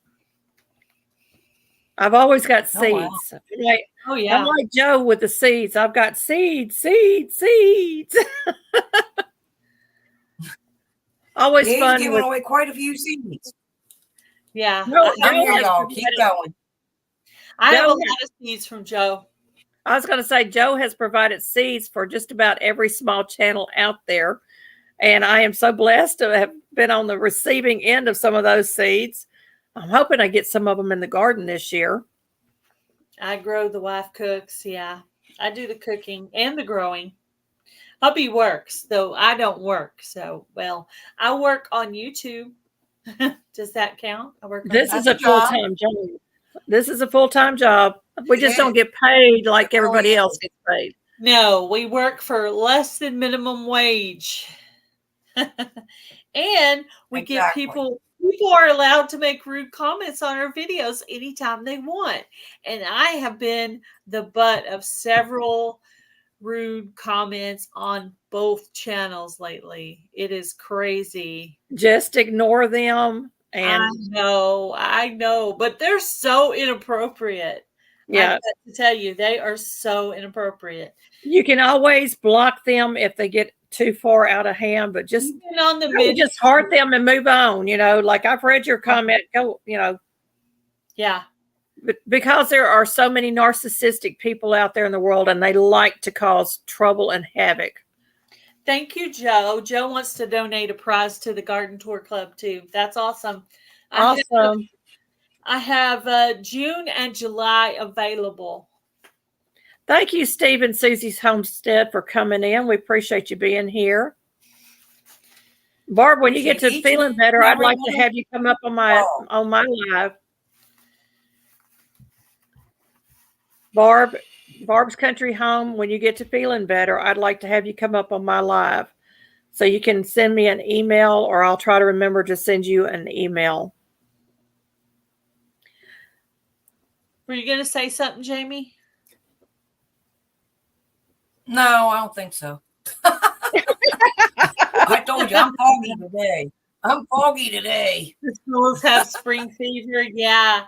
I've always got Oh, wow. seeds. Like, Oh I'm yeah. like Joe with the seeds. I've got seeds. Always He's fun giving with. away quite a few seeds. Yeah. No, I I'm Joe here, has y'all. Keep provided. going. have a Joe, lot of seeds from Joe. I was going to say Joe has provided seeds for just about every small channel out there, and I am so blessed to have been on the receiving end of some of those seeds. I'm hoping I get some of them in the garden this year. I grow, the wife cooks. Yeah. I do the cooking and the growing. Hubby works, though I don't work. So, well, I work on YouTube. Does that count? I work on This is That's a a job. full-time job. This is a full-time job. We just It don't is. get paid like It really everybody else is. gets paid. No, we work for less than minimum wage. And we get Exactly. people are allowed to make rude comments on our videos anytime they want. And I have been the butt of several rude comments on both channels lately. It is crazy. Just ignore them, and I know, but they're so inappropriate. yeah, I've got to tell you, they are so inappropriate. you can always block them if they get too far out of hand, but just Even on the really just heart them and move on. Like I've read your comment, go, yeah. but because there are so many narcissistic people out there in the world, and they like to cause trouble and havoc. Thank you, Joe. Joe wants to donate a prize to the Garden Tour Club too. That's awesome. Awesome. I have June and July available. Thank you, Steve and Susie's Homestead, for coming in. We appreciate you being here. Barb, when you get to feeling better, I'd like to have you come up on my live. Barb's Country Home, when you get to feeling better, I'd like to have you come up on my live. So you can send me an email, or I'll try to remember to send you an email. Were you going to say something, Jamie? No, I don't think so. I told you, I'm foggy today. The schools have spring fever. Yeah.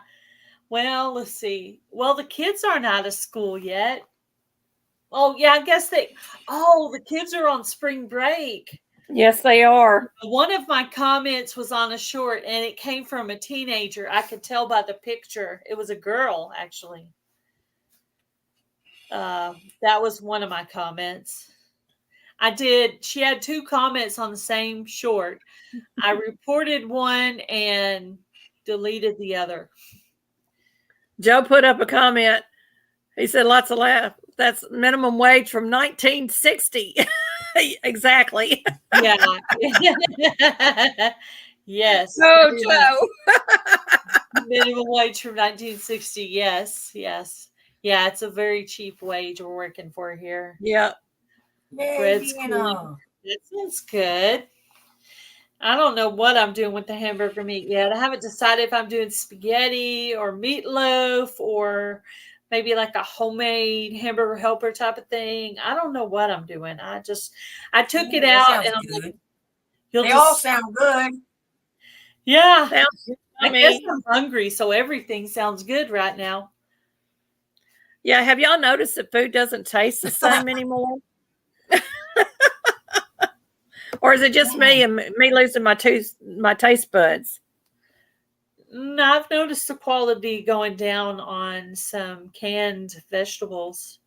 Well, let's see. Well, the kids aren't out of school yet. Oh, yeah, I guess the kids are on spring break. Yes, they are. One of my comments was on a short, and it came from a teenager. I could tell by the picture. It was a girl, actually. That was one of my comments. She had 2 comments on the same short. I reported one and deleted the other. Joe put up a comment. He said, lots of laugh. That's minimum wage from 1960. Exactly. Yeah. Yes. Oh, Joe. Minimum wage from 1960. Yes. Yeah, it's a very cheap wage we're working for here. Yeah. Bread's clean. That sounds good. I don't know what I'm doing with the hamburger meat yet. I haven't decided if I'm doing spaghetti or meatloaf or maybe like a homemade hamburger helper type of thing. I don't know what I'm doing. I took it out and I'm like, they all sound good. Yeah. I guess I'm hungry, so everything sounds good right now. Yeah. Have y'all noticed that food doesn't taste the same anymore? Or is it just me and me losing my taste buds? No, I've noticed the quality going down on some canned vegetables.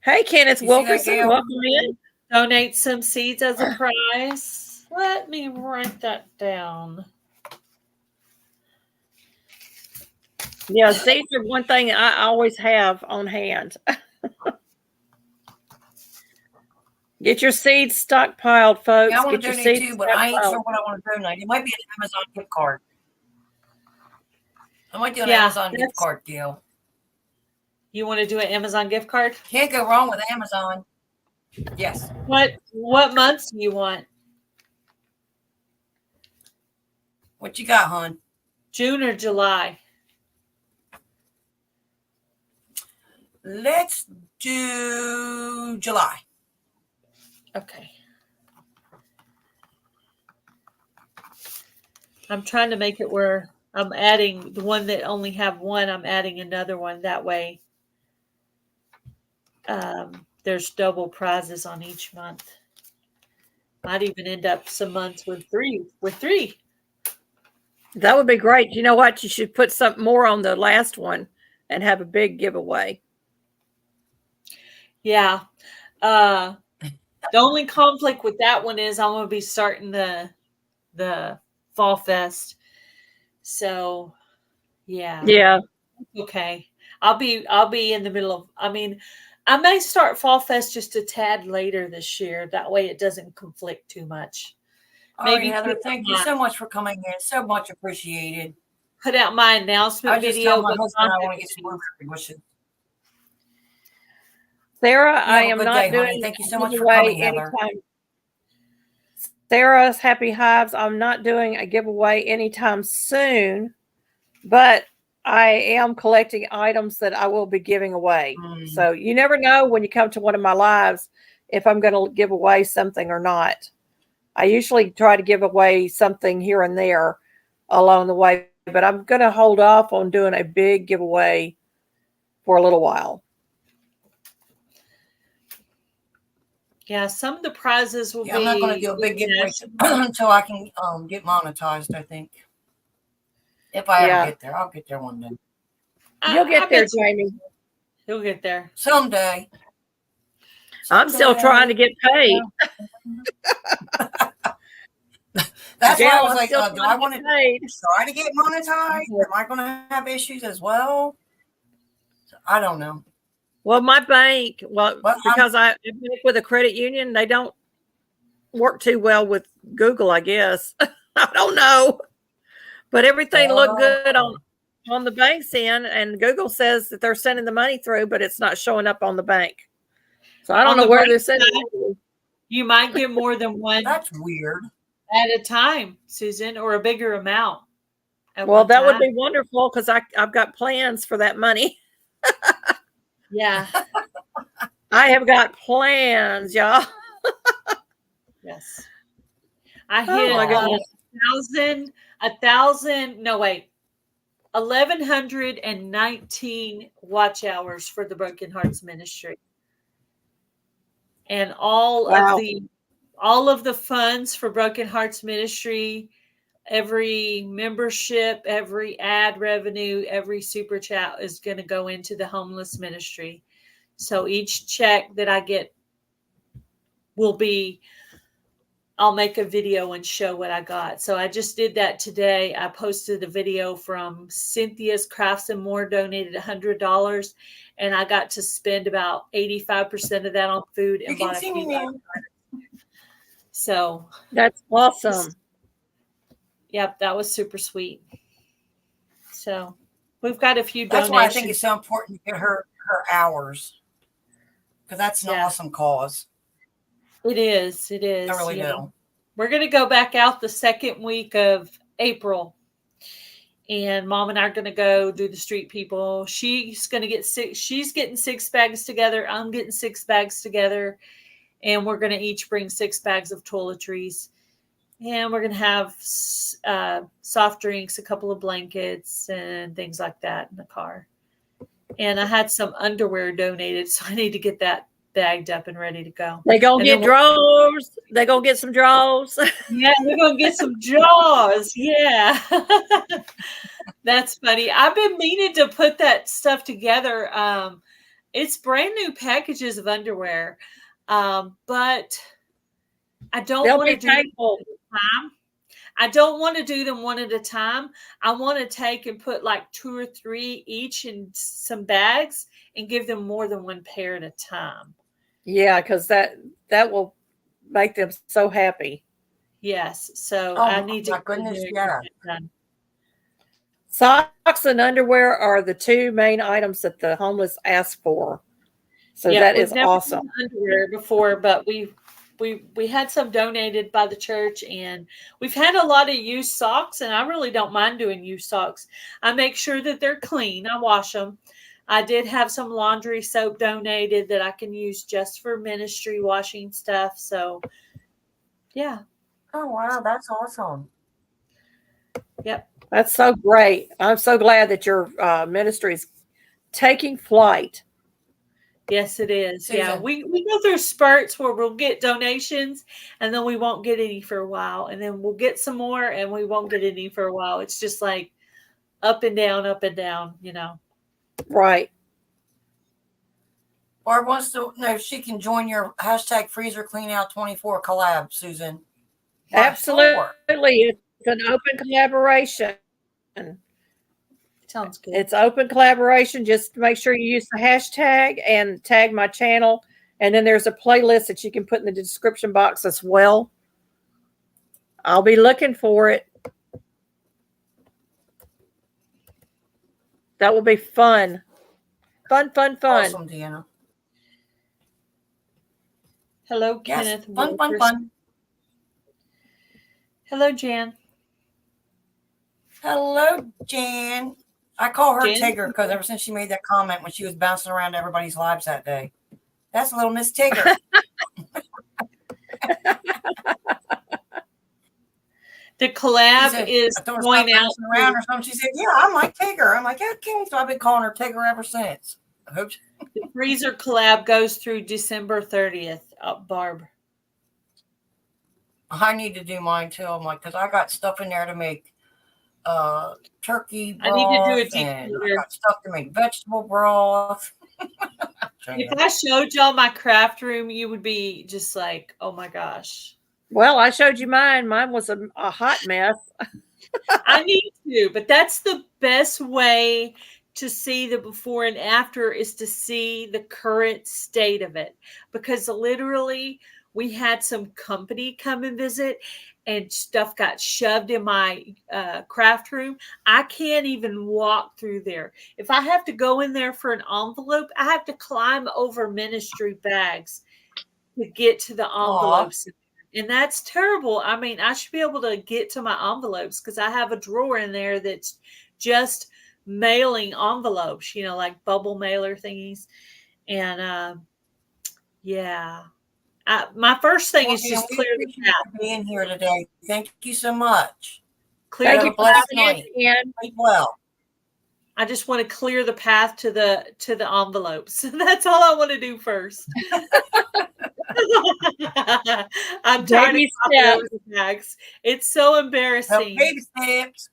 Hey, Kenneth Wilkerson, welcome in. Donate some seeds as a prize. Let me write that down. Yeah, seeds are one thing I always have on hand. Get your seeds stockpiled, folks. Yeah, I want Get to your donate seeds too, but I ain't sure what I want to donate. It might be an Amazon gift card. I might do an Amazon gift card deal. You want to do an Amazon gift card? Can't go wrong with Amazon. Yes. What months do you want? What you got, hon? June or July? Let's do July. Okay. I'm trying to make it where I'm adding the one that only have one. I'm adding another one that way. There's double prizes on each month. Might even end up some months with three. That would be great. You know what? You should put something more on the last one and have a big giveaway. Yeah. The only conflict with that one is I'm going to be starting the Fall Fest. So, yeah. Yeah. Okay. I'll be in the middle of, I may start Fall Fest just a tad later this year. That way it doesn't conflict too much. All right, Heather, thank you so much for coming in. So much appreciated. Put out my announcement I just video. told my husband I want to get some birthday wishes. Sarah, I have a am good not day, doing honey. Thank you so a much for giveaway coming, Heather. anytime. Sarah's Happy Hives, I'm not doing a giveaway anytime soon, but I am collecting items that I will be giving away. So you never know when you come to one of my lives if I'm going to give away something or not. I usually try to give away something here and there along the way, but I'm going to hold off on doing a big giveaway for a little while. Yeah, some of the prizes will be. I'm not going to do a big giveaway until I can get monetized, I think. If I ever get there, I'll get there one day. You'll get there, Jamie. You'll get there. Someday. I'm still trying to get paid. That's why I was like, do I want to paid. try to get monetized? Am I going to have issues as well? I don't know. Well, my bank, because I bank with a credit union, they don't work too well with Google, I guess. I don't know. But everything looked good on the bank's end, and Google says that they're sending the money through, but it's not showing up on the bank. So I don't know where they're sending it. You might get more than one. That's weird. At a time, Susan, or a bigger amount. Well, that would be wonderful because I've got plans for that money. Yeah. I have got plans, y'all. Yes. I hit 1,119 watch hours for the Broken Hearts Ministry. And all of the funds for Broken Hearts Ministry, every membership, every ad revenue, every super chat is going to go into the homeless ministry. So each check that I get I'll make a video and show what I got. So I just did that today. I posted a video from Cynthia's Crafts and More, donated $100, and I got to spend about 85% of that on food and bought a few. So that's awesome. Yep, that was super sweet. So we've got a few donations. That's why I think it's so important to get her hours, because that's an awesome cause. It is. It is. I really do. We're going to go back out the second week of April, and Mom and I are going to go do the street people. She's going to get she's getting 6 bags together. I'm getting 6 bags together, and we're going to each bring 6 bags of toiletries. And we're going to have soft drinks, a couple of blankets, and things like that in the car. And I had some underwear donated, so I need to get that bagged up and ready to go. They're going to get drawers. They're going to get some drawers. Yeah, we're going to get some drawers. Yeah. That's funny. I've been meaning to put that stuff together. It's brand new packages of underwear, but I don't want to do them one at a time. I don't want to do them one at a time. I want to take and put like 2 or 3 each in some bags and give them more than one pair at a time. Yeah, because that will make them so happy. Yes. So I need to. My goodness, yeah. Socks and underwear are the 2 main items that the homeless ask for. So that is awesome. Underwear before, but we had some donated by the church, and we've had a lot of used socks, and I really don't mind doing used socks. I make sure that they're clean. I wash them. I did have some laundry soap donated that I can use just for ministry washing stuff. So, yeah. Oh, wow. That's awesome. Yep. That's so great. I'm so glad that your ministry is taking flight. Yes, it is. Yeah, Susan. we go through spurts where we'll get donations and then we won't get any for a while, and then we'll get some more and we won't get any for a while. It's just like up and down, you know. Right. Barb wants to know if she can join your hashtag freezer clean out 24 collab, Susan. Why, Absolutely. sure. It's an open collaboration. Sounds good. It's open collaboration. Just make sure you use the hashtag and tag my channel. And then there's a playlist that you can put in the description box as well. I'll be looking for it. That will be fun. Fun. Awesome, Deanna. Hello, Yes, Kenneth. fun. Hello, Jan. Hello, Jan. I call her Jan? Tigger because ever since she made that comment when she was bouncing around everybody's lives that day. That's little Miss Tigger. The collab Said, is I told her going stop out. bouncing around or something. She said, yeah, I'm like Tigger. I'm like, okay. So I've been calling her Tigger ever since. I hope she- The freezer collab goes through December 30th, Barb. I need to do mine too. I'm like, because I got stuff in there to make turkey broth. I need to do a deep and I clear. got stuff to make vegetable broth. If I showed y'all my craft room, you would be just like, oh my gosh. Well, I showed you mine. Mine was a hot mess. I need to, but that's the best way to see the before and after is to see the current state of it. Because literally, we had some company come and visit and stuff got shoved in my craft room. I can't even walk through there. If I have to go in there for an envelope, I have to climb over ministry bags to get to the envelopes. And that's terrible. I mean, I should be able to get to my envelopes because I have a drawer in there that's just mailing envelopes, you know, like bubble mailer thingies. And yeah, my first thing is just clear the path. For being here today. Thank you so much. Clear Thank the you for blessed having night. me in. Sleep well. I just want to clear the path to the envelopes. That's all I want to do first. I'm tired Baby of copying over the bags. It's so embarrassing. Baby steps.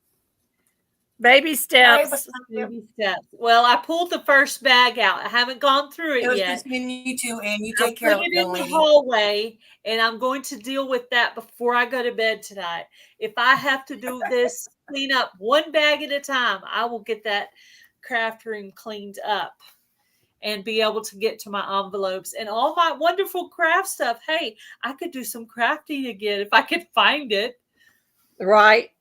Baby steps. Baby steps. Well, I pulled the first bag out. I haven't gone through It it was yet. just me and you two, and you I take care put of it it, in the lady. hallway, and I'm going to deal with that before I go to bed tonight. If I have to do this, clean up one bag at a time, I will get that craft room cleaned up and be able to get to my envelopes and all my wonderful craft stuff. Hey, I could do some crafting again if I could find it. Right.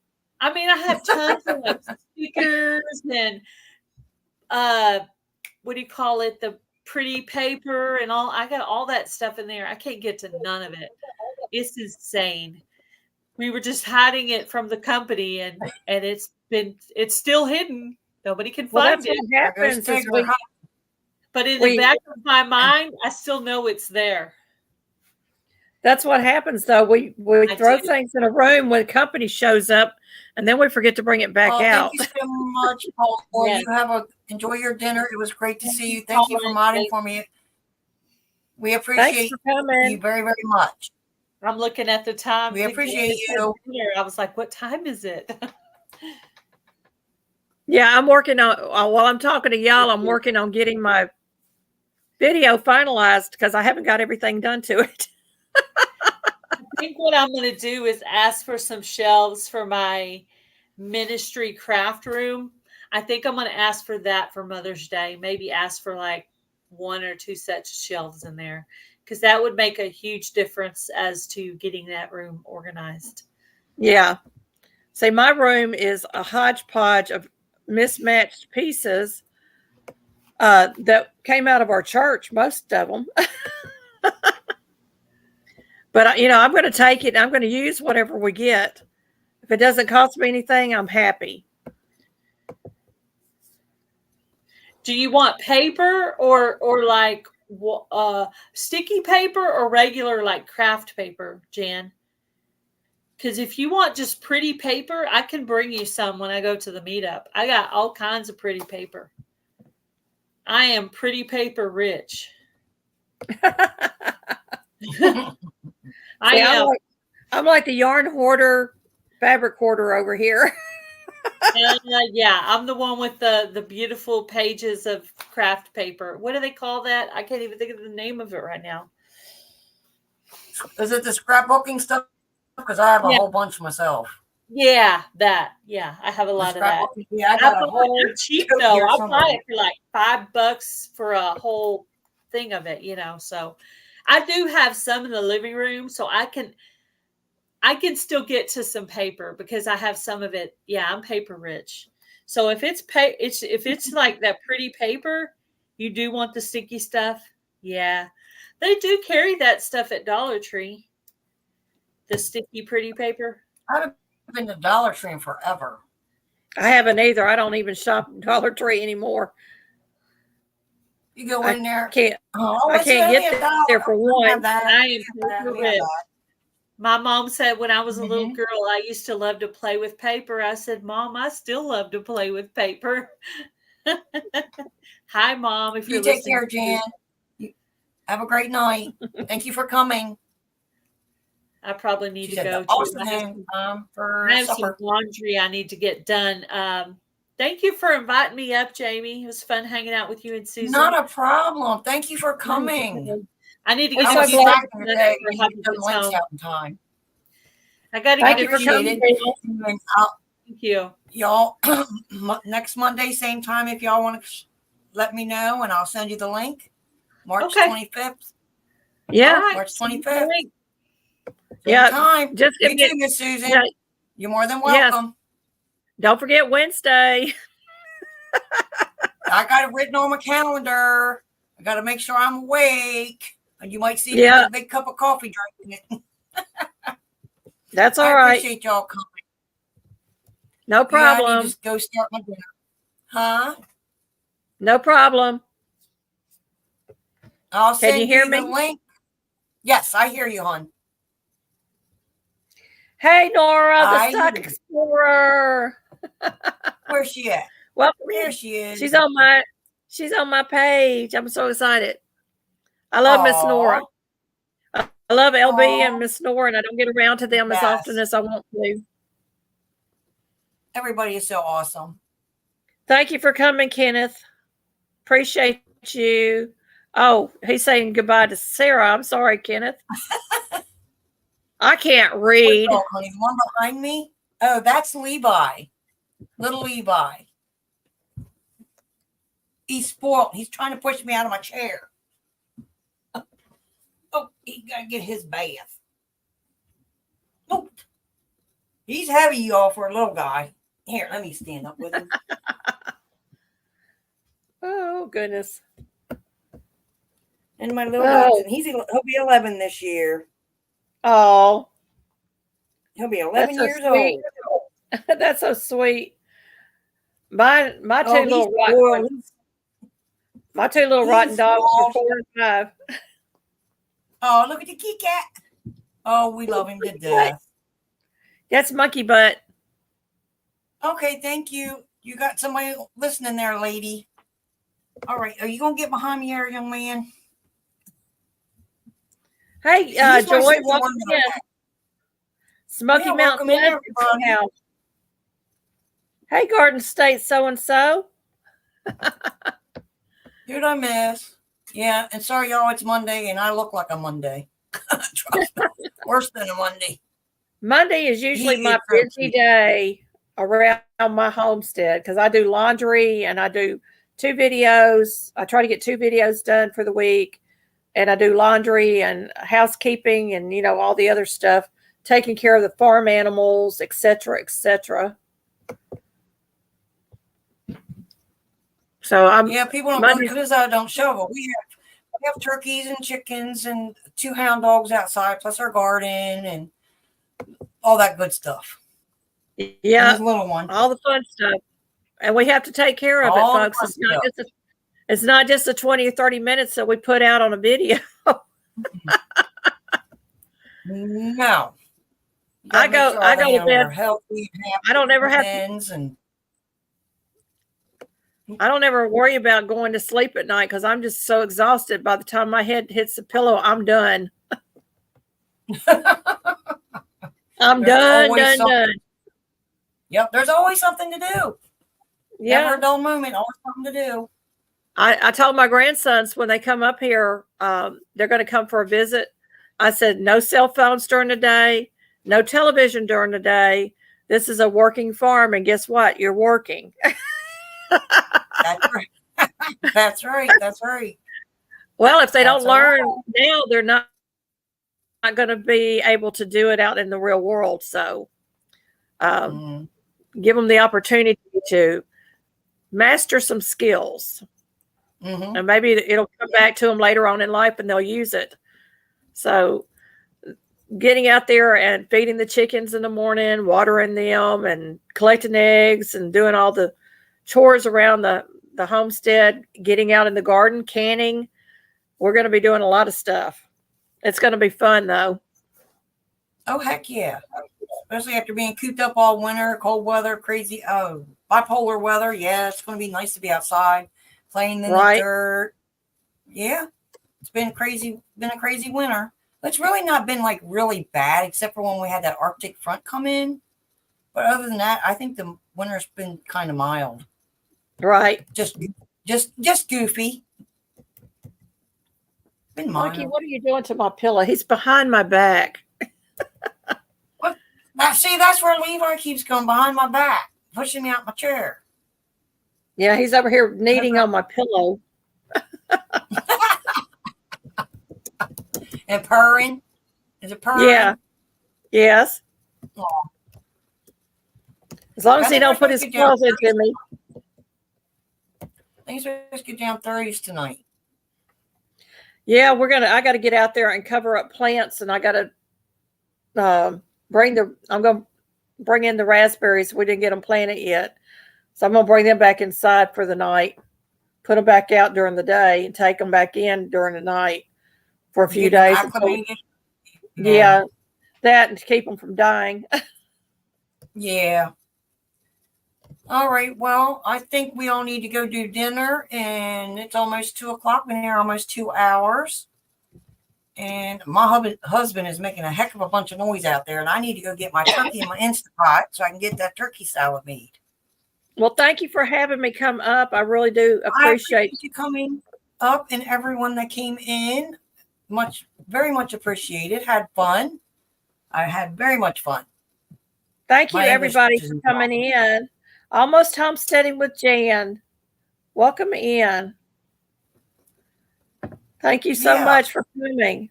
I mean, I have tons of like stickers and what do you call it? The pretty paper and all. I got all that stuff in there. I can't get to none of it. It's insane. We were just hiding it from the company, and it's still hidden. Nobody can find That's it. what happens. Is But in the back of my mind, I still know it's there. That's what happens, though. We throw things in a room when a company shows up, and then we forget to bring it back out. Thank you so much, Paul. Yes. You enjoy your dinner. It was great to see you. Thank you for modding for me. We appreciate you very, very much. I'm looking at the time. We appreciate you. I was like, what time is it? Yeah, I'm working on, while I'm talking to y'all, I'm working on getting my video finalized because I haven't got everything done to it. I think what I'm going to do is ask for some shelves for my ministry craft room. I think I'm going to ask for that for Mother's Day. Maybe ask for like 1 or 2 sets of shelves in there because that would make a huge difference as to getting that room organized. Yeah. See, my room is a hodgepodge of mismatched pieces that came out of our church, most of them. But, I'm going to take it and I'm going to use whatever we get. If it doesn't cost me anything, I'm happy. Do you want paper or like sticky paper or regular like craft paper, Jan? Because if you want just pretty paper, I can bring you some when I go to the meetup. I got all kinds of pretty paper. I am pretty paper rich. I am. I'm like the yarn hoarder, fabric hoarder over here. Yeah, I'm the one with the beautiful pages of craft paper. What do they call that? I can't even think of the name of it right now. Is it the scrapbooking stuff? Because I have a Yeah. whole bunch myself. Yeah, that. Yeah, I have a lot of that. Yeah, I got a whole cheap tote though. here I'll somewhere. buy it for like $5 for a whole thing of it, you know. So I do have some in the living room, so I can still get to some paper because I have some of it. Yeah, I'm paper rich. So if it's like that pretty paper, you do want the sticky stuff. Yeah. They do carry that stuff at Dollar Tree. The sticky pretty paper. I've been to Dollar Tree in forever. I haven't either. I don't even shop at Dollar Tree anymore. You go in there. I can't it's get only $1. there for one. I am paper rich. My mom said when I was a little Mhm. girl, I used to love to play with paper. I said, Mom, I still love to play with paper. Hi, Mom. If You you're take listening. care, Jan. Have a great night. Thank you for coming. I probably need She to said go. the awesome name for I have some supper. laundry I need to get done. Thank you for inviting me up, Jamie. It was fun hanging out with you and Susan. Not a problem. Thank you for coming. I need to We're get so I'll to be glad back in the day. You can get them links home. out in time. I got to Thank get you for appreciate coming. it. And Thank you. y'all, next Monday, same time, if y'all want to let me know, and I'll send you the link. March Okay. 25th. Yeah. All right. March 25th. Yeah. Time. Just You give too, me, Miss Susan. yeah, You're more than Yes. welcome. don't forget Wednesday. I got it written on my calendar. I got to make sure I'm awake. And you might see me Yeah. with a big cup of coffee drinking it. That's all I right. appreciate y'all coming. No Yeah, I problem. need to go start my dinner. Huh? No problem. I'll send you hear the me? link. Yes, I hear you, hon. Hey, Nora, the I Stock hear you. Explorer. Where's she at? Welcome There in. she is. She's on my page. I'm so excited. I love Miss Aw. Nora. I love LB Aw. and Miss Nora, and I don't get around to them as Yes. often as I want to. Everybody is so awesome. Thank you for coming, Kenneth. Appreciate you. Oh, he's saying goodbye to Sarah. I'm sorry, Kenneth. I can't read. What dog, honey? The one behind me? Oh, that's Levi. Little Levi. He's spoiled. He's trying to push me out of my chair. Oh, he got to get his bath. Nope. He's heavy, y'all, for a little guy. Here, let me stand up with him. Oh, goodness. And my little Oh. dachshund. He'll be 11 this year. Oh, He'll be 11 that's so years sweet. old. That's so sweet. My two Oh, he's little rotten spoiled. ones. My two little He's rotten dogs are spoiled. 4 and 5. Oh, look at the kitty cat. Oh, we love him to death. That's Monkey Butt. Okay, thank you. You got somebody listening there, lady. All right, are you going to get behind me here, young man? Hey, He's my Joy, second welcome one that in. I had. Smoky Yeah, Mountain welcome in, Pleasant everybody. House. Hey, Garden State so-and-so. Who'd I miss? Yeah, and sorry, y'all, it's Monday, and I look like a Monday. Trust me, worse than a Monday. Monday is usually He my is so busy cute. day around my homestead because I do laundry and I do 2 videos. I try to get 2 videos done for the week, and I do laundry and housekeeping and, all the other stuff, taking care of the farm animals, et cetera, et cetera. So Yeah, people don't Monday- because I don't shovel. We have turkeys and chickens and 2 hound dogs outside, plus our garden and all that good stuff. And yeah, his little one. all the fun stuff. And we have to take care of All it, the folks. fun It's not just the 20 or 30 minutes that we put out on a video. No. You gotta I make go sure I all the go to animals are bed. healthy and happy I don't ever have ends and I don't ever worry about going to sleep at night because I'm just so exhausted. By the time my head hits the pillow, I'm done. I'm there's done, always done, something. done. Yep, there's always something to do. Never Yeah. a dull moment, always something to do. I told my grandsons when they come up here, they're going to come for a visit. I said, no cell phones during the day, no television during the day. This is a working farm. And guess what? You're working. That's right. That's right. That's right. Well, if they That's don't learn now, they're not going to be able to do it out in the real world. So give them the opportunity to master some skills. Mm-hmm. And maybe it'll come back to them later on in life and they'll use it. So getting out there and feeding the chickens in the morning, watering them and collecting eggs and doing all the chores around the homestead, getting out in the garden, canning. We're going to be doing a lot of stuff. It's going to be fun though. Oh, heck yeah. Especially after being cooped up all winter, cold weather, crazy, bipolar weather. Yeah, it's going to be nice to be outside, playing in the dirt. Yeah, it's been a crazy winter. It's really not been like really bad, except for when we had that Arctic front come in. But other than that, I think the winter's been kind of mild. Right. Just goofy. Been mild. Mikey, what are you doing to my pillow? He's behind my back. See, that's where Levi keeps going, behind my back, pushing me out my chair. Yeah, he's over here kneading on my pillow. And purring. Is it purring? Yeah. Yes. Aww. As long as he don't put his claws into me. I think he's supposed to get down 30s tonight. Yeah, I got to get out there and cover up plants, and I got to I'm going to bring in the raspberries. We didn't get them planted yet. So I'm going to bring them back inside for the night, put them back out during the day, and take them back in during the night for a few days. Yeah, that and to keep them from dying. Yeah. All right. Well, I think we all need to go do dinner, and it's almost 2:00. Been here almost 2 hours. And my husband is making a heck of a bunch of noise out there, and I need to go get my turkey in my Instapot so I can get that turkey salad made. Well, thank you for having me come up. I really do appreciate you coming up, and everyone that came in. Very much appreciated. Had fun. I had very much fun. Thank you, everybody, for coming in. Almost homesteading with Jan. Welcome in. Thank you so much for coming.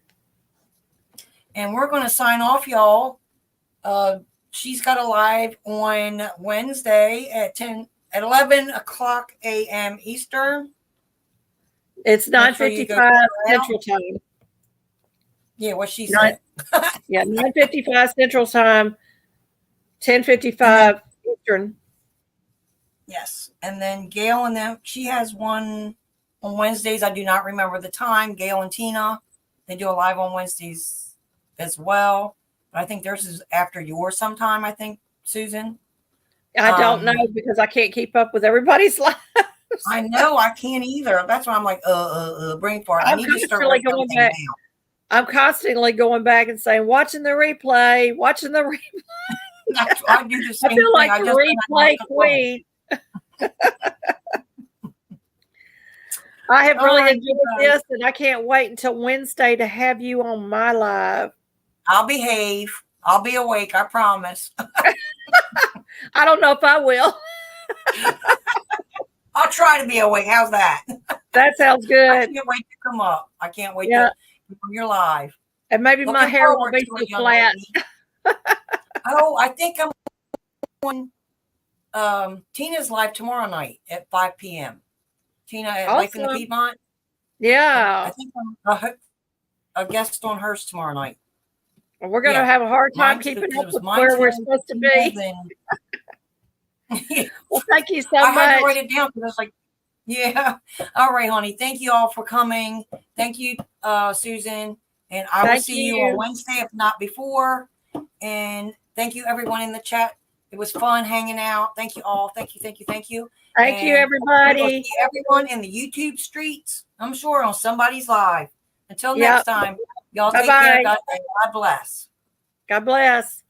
And we're going to sign off, y'all. She's got a live on Wednesday at 11 o'clock a.m. Eastern. It's 9:55 Central Time. Yeah, what she said. 9:55 Central Time, 10:55 Eastern. Yes. And then Gail and them, she has one on Wednesdays. I do not remember the time. Gail and Tina, they do a live on Wednesdays as well. But I think theirs is after yours sometime, I think, Susan. I don't know because I can't keep up with everybody's lives. I know I can't either. That's why I'm like, brain fart. I need to start writing everything down. I'm constantly going back and saying, watching the replay. I do the same I feel like thing. the replay queen. I have really enjoyed this, and I can't wait until Wednesday to have you on my live. I'll behave. I'll be awake. I promise. I don't know if I will. I'll try to be awake. How's that? That sounds good. I can't wait to come up. I can't wait to when you're live. And maybe my hair will be so flat. I think I'm on Tina's live tomorrow night at 5 p.m. Tina at Life in the Piedmont. Yeah. I think I'm a guest on hers tomorrow night. We're going to have a hard time keeping up with where we're supposed to be. Well, thank you so much. I had to write it down because I was like, yeah. All right, honey. Thank you all for coming. Thank you, Susan. And I will see you on Wednesday, if not before. And thank you, everyone in the chat. It was fun hanging out. Thank you all. Thank you. Thank you, And we will everybody. see everyone in the YouTube streets, I'm sure, on somebody's live. Until next time, y'all take care. Bye-bye. God bless. God bless.